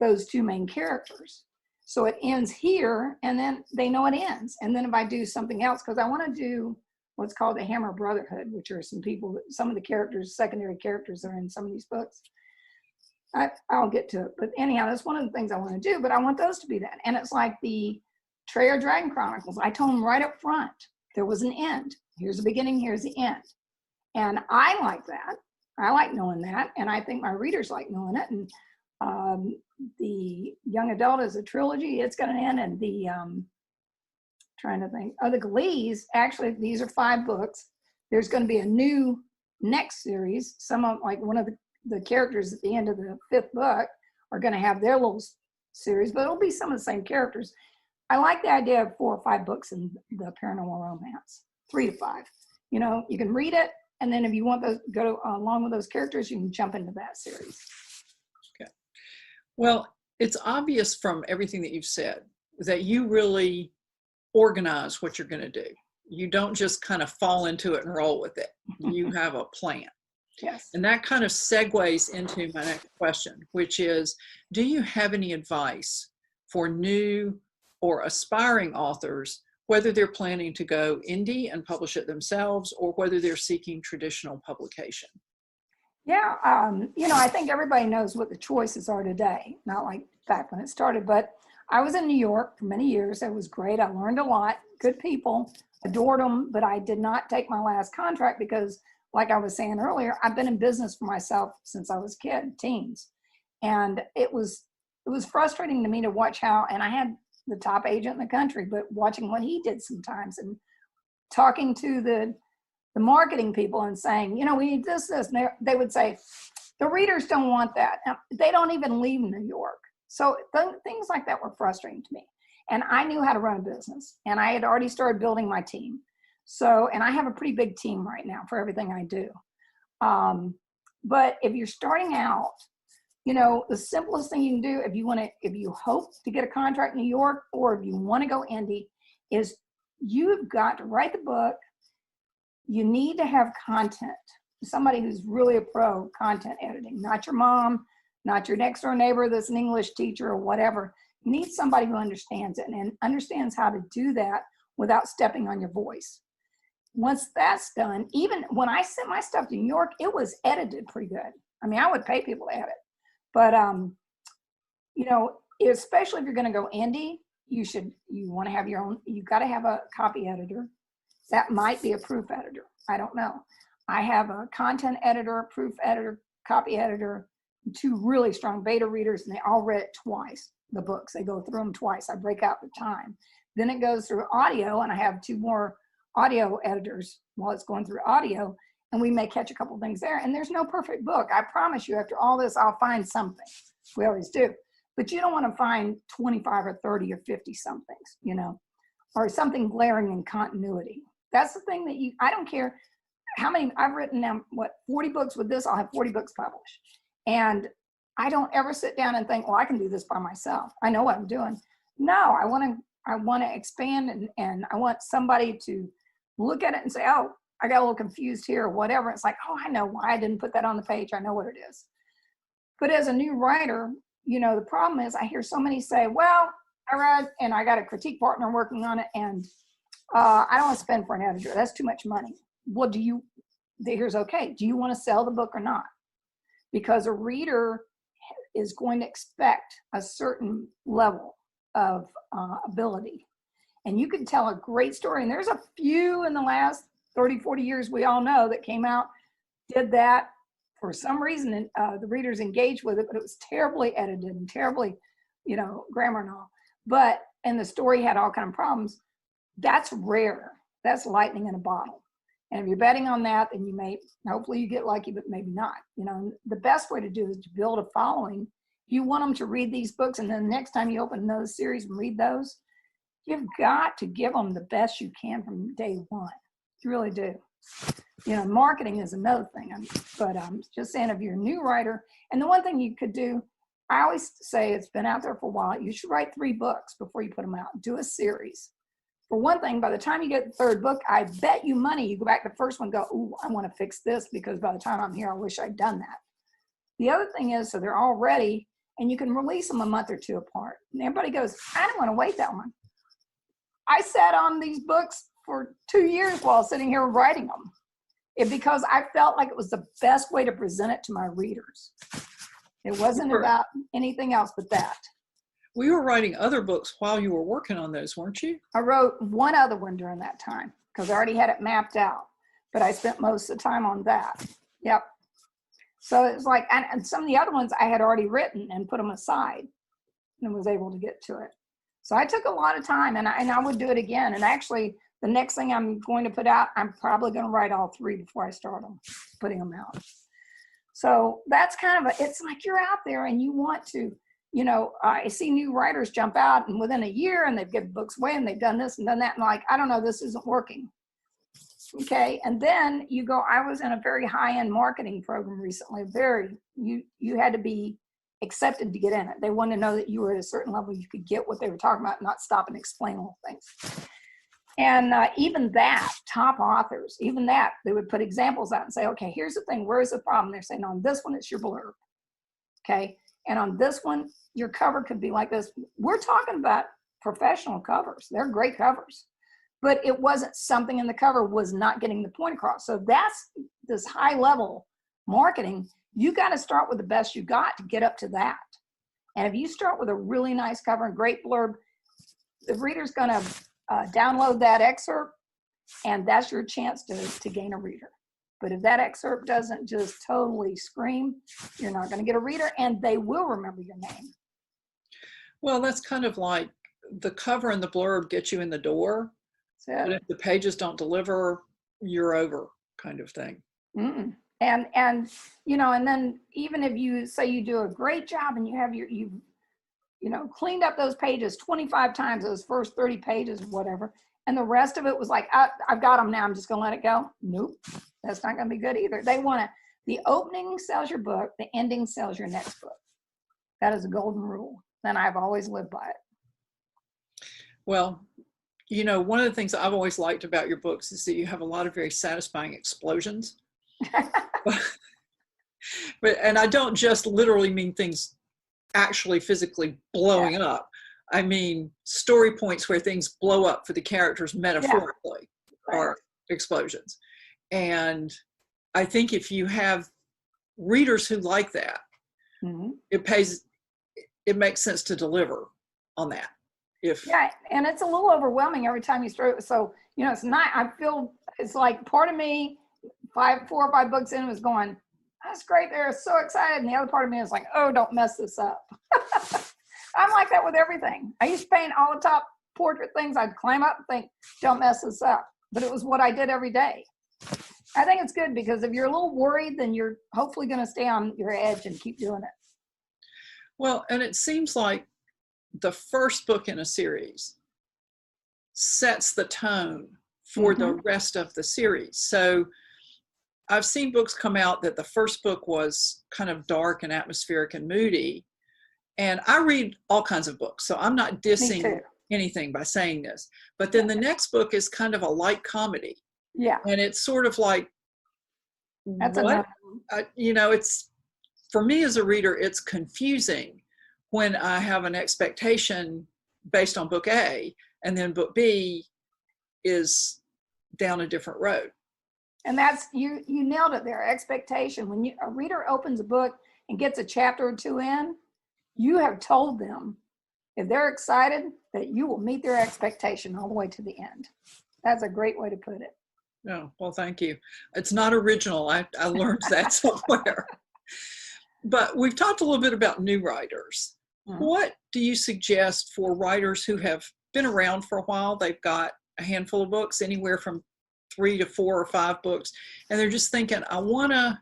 those two main characters. So it ends here, and then they know it ends. And then if I do something else, because I want to do what's called the Hammer Brotherhood, which are some of the characters, secondary characters are in some of these books. I'll get to it. But anyhow, that's one of the things I want to do, but I want those to be that. And it's like the Trail Dragon Chronicles. I told them right up front, there was an end. Here's the beginning, here's the end. And I like that. I like knowing that. And I think my readers like knowing it. And the young adult is a trilogy. It's going to end. And the, trying to think, the Glees, actually, these are 5 books. There's going to be a new next series. Some of, like one of the characters at the end of the 5th book are going to have their little series, but it'll be some of the same characters. I like the idea of 4 or 5 books in the paranormal romance, 3 to 5. You can read it, and then if you want to go along with those characters, you can jump into that series. Okay. Well, it's obvious from everything that you've said that you really organize what you're going to do. You don't just kind of fall into it and roll with it. You have a plan. Yes. And that kind of segues into my next question, which is, do you have any advice for new or aspiring authors, whether they're planning to go indie and publish it themselves or whether they're seeking traditional publication? Yeah, I think everybody knows what the choices are today, not like back when it started, but I was in New York for many years. It was great. I learned a lot, good people, adored them, but I did not take my last contract because, like I was saying earlier, I've been in business for myself since I was a kid, teens. And it was frustrating to me to watch how, and I had the top agent in the country, but watching what he did sometimes and talking to the marketing people and saying, we need this. And they would say, the readers don't want that. Now, they don't even leave New York. So things like that were frustrating to me. And I knew how to run a business, and I had already started building my team. So, and I have a pretty big team right now for everything I do. But if you're starting out, the simplest thing you can do if you hope to get a contract in New York, or if you want to go indie, is you've got to write the book. You need to have content. Somebody who's really a pro content editing, not your mom, not your next door neighbor that's an English teacher or whatever. You need somebody who understands it and understands how to do that without stepping on your voice. Once that's done, even when I sent my stuff to New York, it was edited pretty good. I mean, I would pay people to edit, but especially if you're going to go indie, you want to have your own. You got to have a copy editor. That might be a proof editor. I don't know. I have a content editor, proof editor, copy editor, 2 really strong beta readers, and they all read it twice, the books. They go through them twice. I break out the time. Then it goes through audio, and I have 2 more audio editors while it's going through audio, and we may catch a couple things there. And there's no perfect book. I promise you, after all this, I'll find something. We always do. But you don't want to find 25 or 30 or 50 somethings, you know, or something glaring in continuity. That's the thing that I don't care how many, I've written now, 40 books with this, I'll have 40 books published. And I don't ever sit down and think, well, I can do this by myself. I know what I'm doing. No, I want to expand, and I want somebody to look at it and say, oh, I got a little confused here or whatever. It's like, oh, I know why I didn't put that on the page. I know what it is. But as a new writer, you know, the problem is I hear so many say, well, I read and I got a critique partner working on it, and I don't want to spend for an editor. That's too much money. Well, here's okay. Do you want to sell the book or not? Because a reader is going to expect a certain level of ability. And you can tell a great story. And there's a few in the last 30, 40 years we all know that came out, did that. For some reason, the readers engaged with it, but it was terribly edited and terribly, you know, grammar and all. And the story had all kind of problems. That's rare. That's lightning in a bottle. And if you're betting on that, then hopefully you get lucky, but maybe not. You know, the best way to do is to build a following. If you want them to read these books, and then the next time you open another series and read those, you've got to give them the best you can from day one. You really do. You know, marketing is another thing. But I'm just saying, if you're a new writer, and the one thing you could do, I always say, it's been out there for a while, you should write 3 books before you put them out. Do a series. For one thing, by the time you get the 3rd book, I bet you money you go back to the first one and go, ooh, I want to fix this, because by the time I'm here, I wish I'd done that. The other thing is, so they're all ready, and you can release them a month or 2 apart. And everybody goes, I don't want to wait that long. I sat on these books for 2 years while sitting here writing them. Because I felt like it was the best way to present it to my readers. It wasn't about anything else but that. We were writing other books while you were working on those, weren't you? I wrote one other one during that time because I already had it mapped out, but I spent most of the time on that. Yep. So it was like, and some of the other ones I had already written and put them aside and was able to get to it. So I took a lot of time, and I would do it again. And actually, the next thing I'm going to put out, I'm probably going to write all 3 before I start putting them out. So that's kind of it's like you're out there and you want to, you know, I see new writers jump out and within a year, and they've given books away and they've done this and done that. And like, I don't know, this isn't working. Okay. And then you go, I was in a very high-end marketing program recently, you had to be accepted to get in it. They wanted to know that you were at a certain level, you could get what they were talking about, not stop and explain all things. And even that, top authors, even that, they would put examples out and say, okay, here's the thing, where's the problem? They're saying, on this one, it's your blurb. Okay. And on this one, your cover could be like this. We're talking about professional covers. They're great covers. But it wasn't something in the cover was not getting the point across. So that's this high level marketing. You got to start with the best you got to get up to that. And if you start with a really nice cover and great blurb, the reader's going to download that excerpt, and that's your chance to gain a reader. But if that excerpt doesn't just totally scream, you're not going to get a reader, and they will remember your name. Well, that's kind of like the cover and the blurb get you in the door. But if the pages don't deliver, you're over, kind of thing. Mm-mm. And you know, and then even if you say you do a great job and you have you know, cleaned up those pages 25 times, those first 30 pages, whatever, and the rest of it was like, I've got them now, I'm just gonna let it go. Nope, that's not gonna be good either. They want the opening sells your book, the ending sells your next book. That is a golden rule, and I've always lived by it. Well, you know, one of the things I've always liked about your books is that you have a lot of very satisfying explosions. And I don't just literally mean things actually physically blowing up. I mean story points where things blow up for the characters metaphorically are explosions. And I think if you have readers who like that, it makes sense to deliver on that. And it's a little overwhelming every time you start. So, you know, it's not, I feel it's like part of me 4 or 5 books in was going, that's great. They're so excited. And the other part of me is like, oh, don't mess this up. I'm like that with everything. I used to paint all the top portrait things. I'd climb up and think, don't mess this up. But it was what I did every day. I think it's good because if you're a little worried, then you're hopefully going to stay on your edge and keep doing it. Well, and it seems like the first book in a series sets the tone for the rest of the series. So I've seen books come out that the first book was kind of dark and atmospheric and moody. And I read all kinds of books, so I'm not dissing anything by saying this. But then the next book is kind of a light comedy. Yeah. And it's sort of like, that's what? You know, it's, for me as a reader, it's confusing when I have an expectation based on book A, and then book B is down a different road. And that's, you nailed it there, expectation. When a reader opens a book and gets a chapter or 2 in, you have told them, if they're excited, that you will meet their expectation all the way to the end. That's a great way to put it. Oh, well, thank you. It's not original. I learned that somewhere. But we've talked a little bit about new writers. What do you suggest for writers who have been around for a while? They've got a handful of books, anywhere from 3 to 4 or 5 books, and they're just thinking, I want to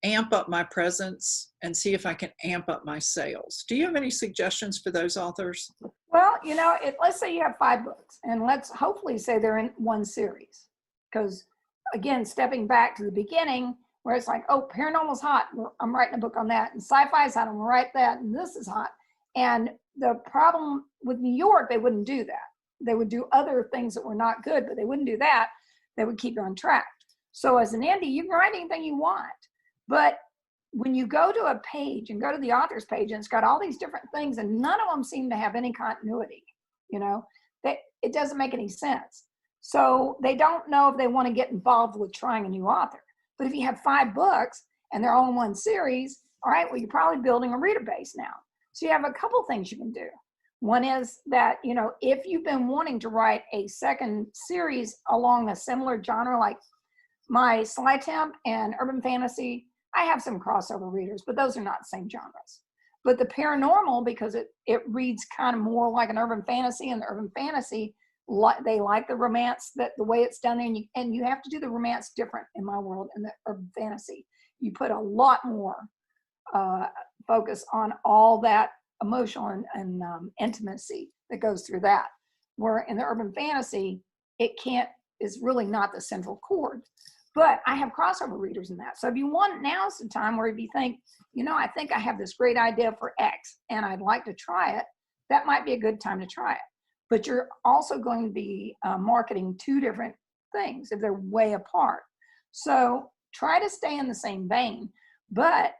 amp up my presence and see if I can amp up my sales. Do you have any suggestions for those authors? Well, you know, let's say you have 5 books, and let's hopefully say they're in one series. Because again, stepping back to the beginning, where it's like, oh, paranormal's hot, I'm writing a book on that, and sci-fi is hot, I'm gonna write that, and this is hot. And the problem with New York, they wouldn't do that. They would do other things that were not good, but they wouldn't do that. They would keep you on track. So as an indie, you can write anything you want. But when you go to a page and go to the author's page, and it's got all these different things, and none of them seem to have any continuity, you know, it doesn't make any sense. So they don't know if they want to get involved with trying a new author. But if you have 5 books and they're all in one series, all right, well, you're probably building a reader base now. So you have a couple things you can do. One is that, you know, if you've been wanting to write a second series along a similar genre, like my sci temp and urban fantasy, I have some crossover readers, but those are not the same genres. But the paranormal, because it reads kind of more like an urban fantasy, and the urban fantasy, they like the romance, that the way it's done, and you have to do the romance different in my world. In the urban fantasy, you put a lot more focus on all that emotional and intimacy that goes through that. Where in the urban fantasy, is really not the central chord. But I have crossover readers in that. So if you want, now's the time where if you think, you know, I think I have this great idea for X and I'd like to try it, that might be a good time to try it. But you're also going to be marketing 2 different things if they're way apart. So try to stay in the same vein. But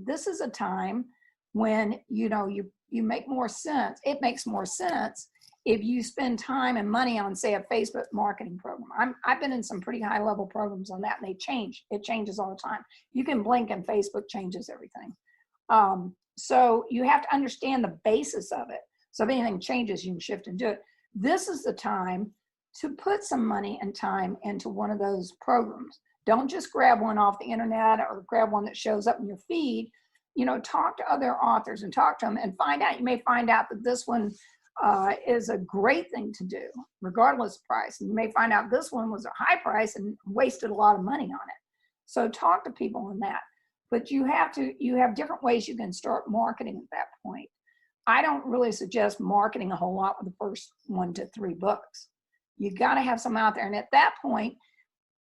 this is a time when, you know, you make more sense. It makes more sense if you spend time and money on, say, a Facebook marketing program. I've been in some pretty high level programs on that, and they change. It changes all the time. You can blink and Facebook changes everything. So you have to understand the basis of it. So if anything changes, you can shift and do it. This is the time to put some money and time into one of those programs. Don't just grab one off the internet or grab one that shows up in your feed. You know, talk to other authors and talk to them and find out. You may find out that this one is a great thing to do, regardless of price. And you may find out this one was a high price and wasted a lot of money on it. So talk to people on that. But you have different ways you can start marketing at that point. I don't really suggest marketing a whole lot with the first 1 to 3 books. You got to have some out there. And at that point,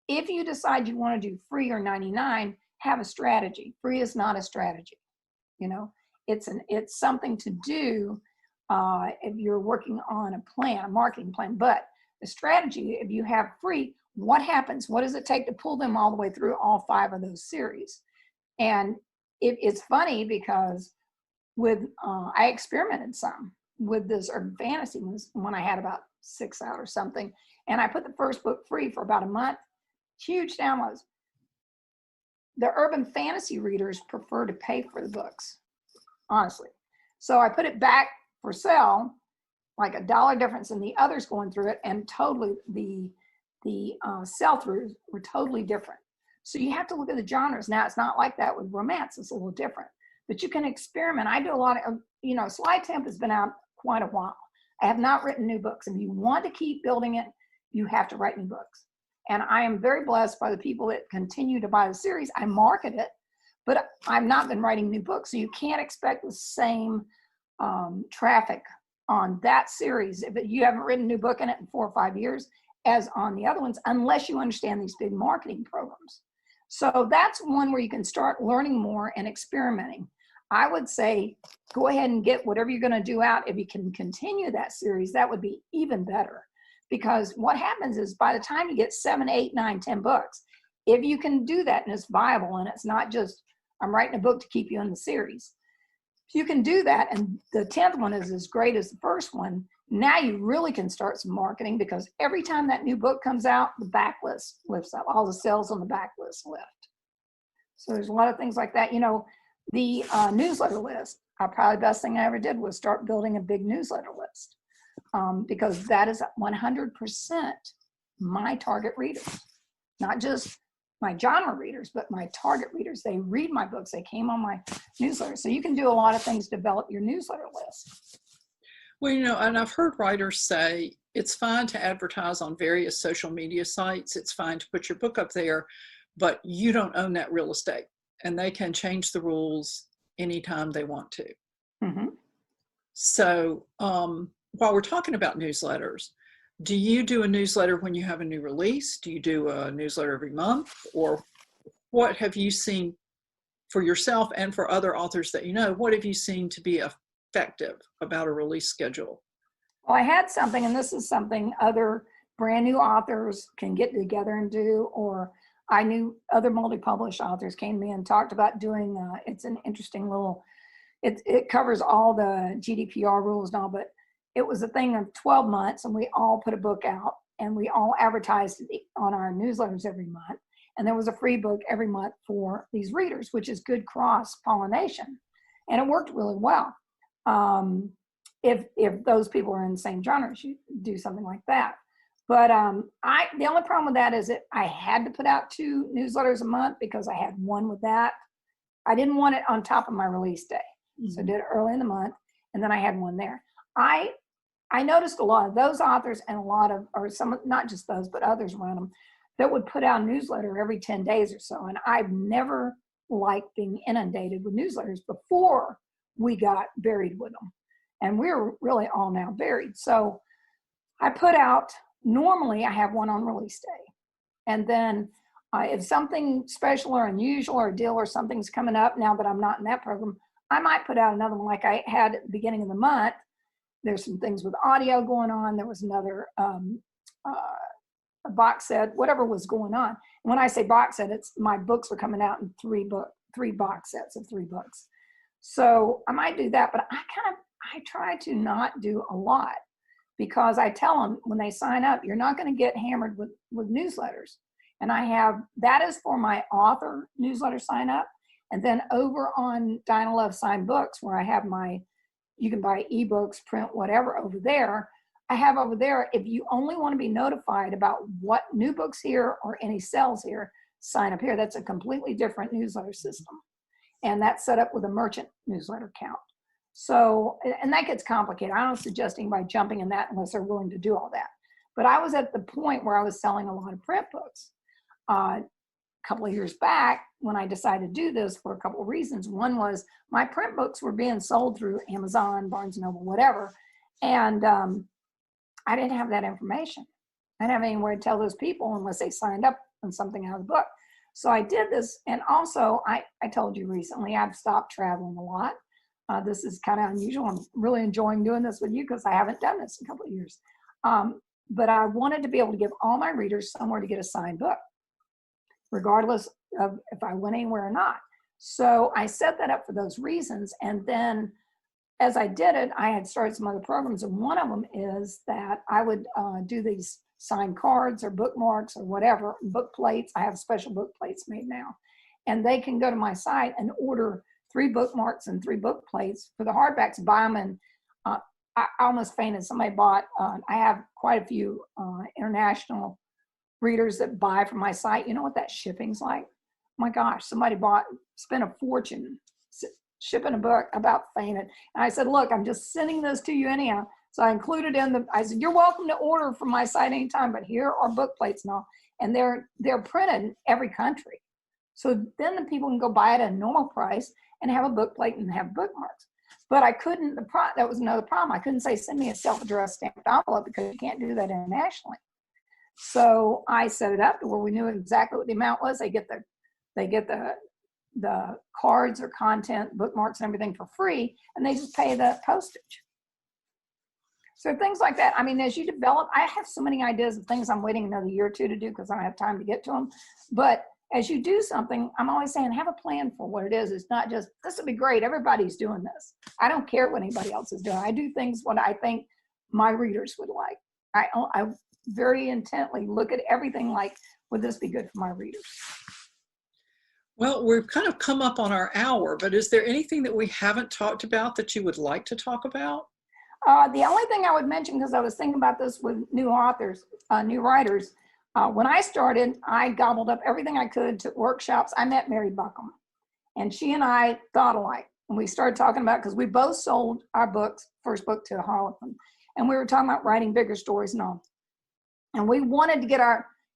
if you decide you want to do free or 99, have a strategy. Free is not a strategy. You know, it's something to do if you're working on a plan, a marketing plan. But the strategy, if you have free, what happens? What does it take to pull them all the way through all 5 of those series? And it's funny because I experimented some with this urban fantasy when I had about 6 out or something. And I put the first book free for about a month. Huge downloads. The urban fantasy readers prefer to pay for the books, honestly. So I put it back for sale, like $1 difference in the others going through it, and totally the sell-throughs were totally different. So you have to look at the genres. Now, it's not like that with romance. It's a little different. But you can experiment. I do a lot of, Sly Temp has been out quite a while. I have not written new books. If you want to keep building it, you have to write new books. And I am very blessed by the people that continue to buy the series. I market it, but I've not been writing new books. So you can't expect the same traffic on that series if you haven't written a new book in it in 4 or 5 years as on the other ones, unless you understand these big marketing programs. So that's one where you can start learning more and experimenting. I would say go ahead and get whatever you're going to do out. If you can continue that series, that would be even better. Because what happens is by the time you get 7, 8, 9, 10 books, if you can do that and it's viable and it's not just, I'm writing a book to keep you in the series. If you can do that, and the 10th one is as great as the first one, now you really can start some marketing, because every time that new book comes out, the backlist lifts up. All the sales on the backlist lift. So there's a lot of things like that. The newsletter list, probably the best thing I ever did was start building a big newsletter list, because that is 100% my target readers, not just my genre readers, but my target readers. They read my books. They came on my newsletter. So you can do a lot of things to develop your newsletter list. Well, and I've heard writers say it's fine to advertise on various social media sites. It's fine to put your book up there, but you don't own that real estate, and they can change the rules anytime they want to. Mm-hmm. So while we're talking about newsletters, do you do a newsletter when you have a new release? Do you do a newsletter every month? Or what have you seen for yourself and for other authors that what have you seen to be effective about a release schedule? Well, I had something, and this is something other brand new authors can get together and do, or I knew other multi-published authors came to me and talked about doing, it's an interesting little, it covers all the GDPR rules and all, but it was a thing of 12 months, and we all put a book out, and we all advertised it on our newsletters every month. And there was a free book every month for these readers, which is good cross-pollination. And it worked really well. If those people are in the same genres, you do something like that. But the only problem with that is that I had to put out 2 newsletters a month, because I had one with that. I didn't want it on top of my release day. Mm-hmm. So I did it early in the month, and then I had one there. I noticed a lot of those authors, and a lot of, or some, not just those, but others around them, that would put out a newsletter every 10 days or so. And I've never liked being inundated with newsletters before we got buried with them. And we're really all now buried. So I put out, normally I have one on release day. And then if something special or unusual or a deal or something's coming up, now that I'm not in that program, I might put out another one like I had at the beginning of the month. There's some things with audio going on. There was another a box set, whatever was going on. And when I say box set, it's my books are coming out in 3 box sets of 3 books. So I might do that, but I try to not do a lot, because I tell them when they sign up, you're not going to get hammered with newsletters. And that is for my author newsletter sign up. And then over on Dianna Loves Signed Books, where I have you can buy ebooks, print, whatever over there. I have over there, if you only want to be notified about what new books here or any sales here, sign up here. That's a completely different newsletter system. And that's set up with a merchant newsletter account. So, and that gets complicated. I don't suggest anybody jumping in that unless they're willing to do all that. But I was at the point where I was selling a lot of print books. A couple of years back, when I decided to do this for a couple of reasons. One was my print books were being sold through Amazon, Barnes & Noble, whatever. And I didn't have that information. I didn't have anywhere to tell those people unless they signed up on something out of the book. So I did this. And also, I told you recently, I've stopped traveling a lot. This is kind of unusual. I'm really enjoying doing this with you, because I haven't done this in a couple of years. But I wanted to be able to give all my readers somewhere to get a signed book, regardless of if I went anywhere or not. So I set that up for those reasons. And then as I did it, I had started some other programs. And one of them is that I would do these signed cards or bookmarks or whatever, book plates. I have special book plates made now. And they can go to my site and order 3 bookmarks and 3 book plates for the hardbacks, buy them. And I almost fainted. Somebody bought, I have quite a few international readers that buy from my site. You know what that shipping's like? my gosh, somebody spent a fortune shipping a book about fainted. And I said, look, I'm just sending this to you anyhow. So I included I said, you're welcome to order from my site anytime, but here are book plates and all. And they're printed in every country. So then the people can go buy it at a normal price and have a book plate and have bookmarks. But I couldn't, that was another problem. I couldn't say, send me a self-addressed stamped envelope because you can't do that internationally. So I set it up to where we knew exactly what the amount was. They get the cards or content, bookmarks and everything for free, and they just pay the postage. So things like that. I mean, as you develop, I have so many ideas of things I'm waiting another year or two to do because I don't have time to get to them. But as you do something, I'm always saying, have a plan for what it is. It's not just, this would be great. Everybody's doing this. I don't care what anybody else is doing. I do things what I think my readers would like. I very intently look at everything like, would this be good for my readers? Well, we've kind of come up on our hour, but is there anything that we haven't talked about that you would like to talk about? The only thing I would mention, because I was thinking about this with new authors, new writers, when I started, I gobbled up everything I could to workshops. I met Mary Buckham, and she and I thought alike. And we started talking about, because we both sold our books, first book to Harlequin, and we were talking about writing bigger stories and all. And we wanted to get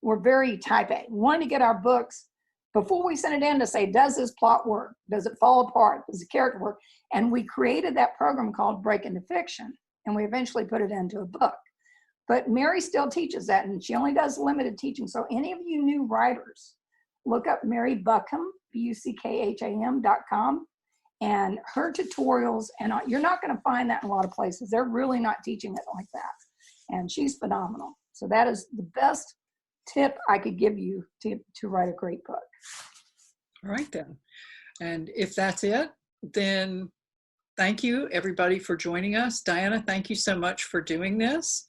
we're very type A. We wanted to get our books before we sent it in to say, does this plot work? Does it fall apart? Does the character work? And we created that program called Break Into Fiction, and we eventually put it into a book. But Mary still teaches that, and she only does limited teaching. So any of you new writers, look up Mary Buckham, BUCKHAM.com, and her tutorials, and you're not going to find that in a lot of places. They're really not teaching it like that. And she's phenomenal. So that is the best tip I could give you to write a great book. All right then. And if that's it, then thank you everybody for joining us. Dianna, thank you so much for doing this.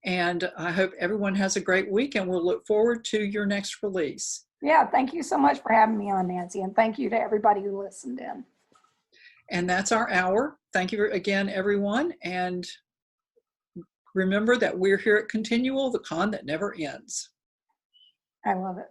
And I hope everyone has a great week, and we'll look forward to your next release. Yeah, thank you so much for having me on, Nancy. And thank you to everybody who listened in. And that's our hour. Thank you again, everyone. And remember that we're here at ConTinual, the con that never ends. I love it.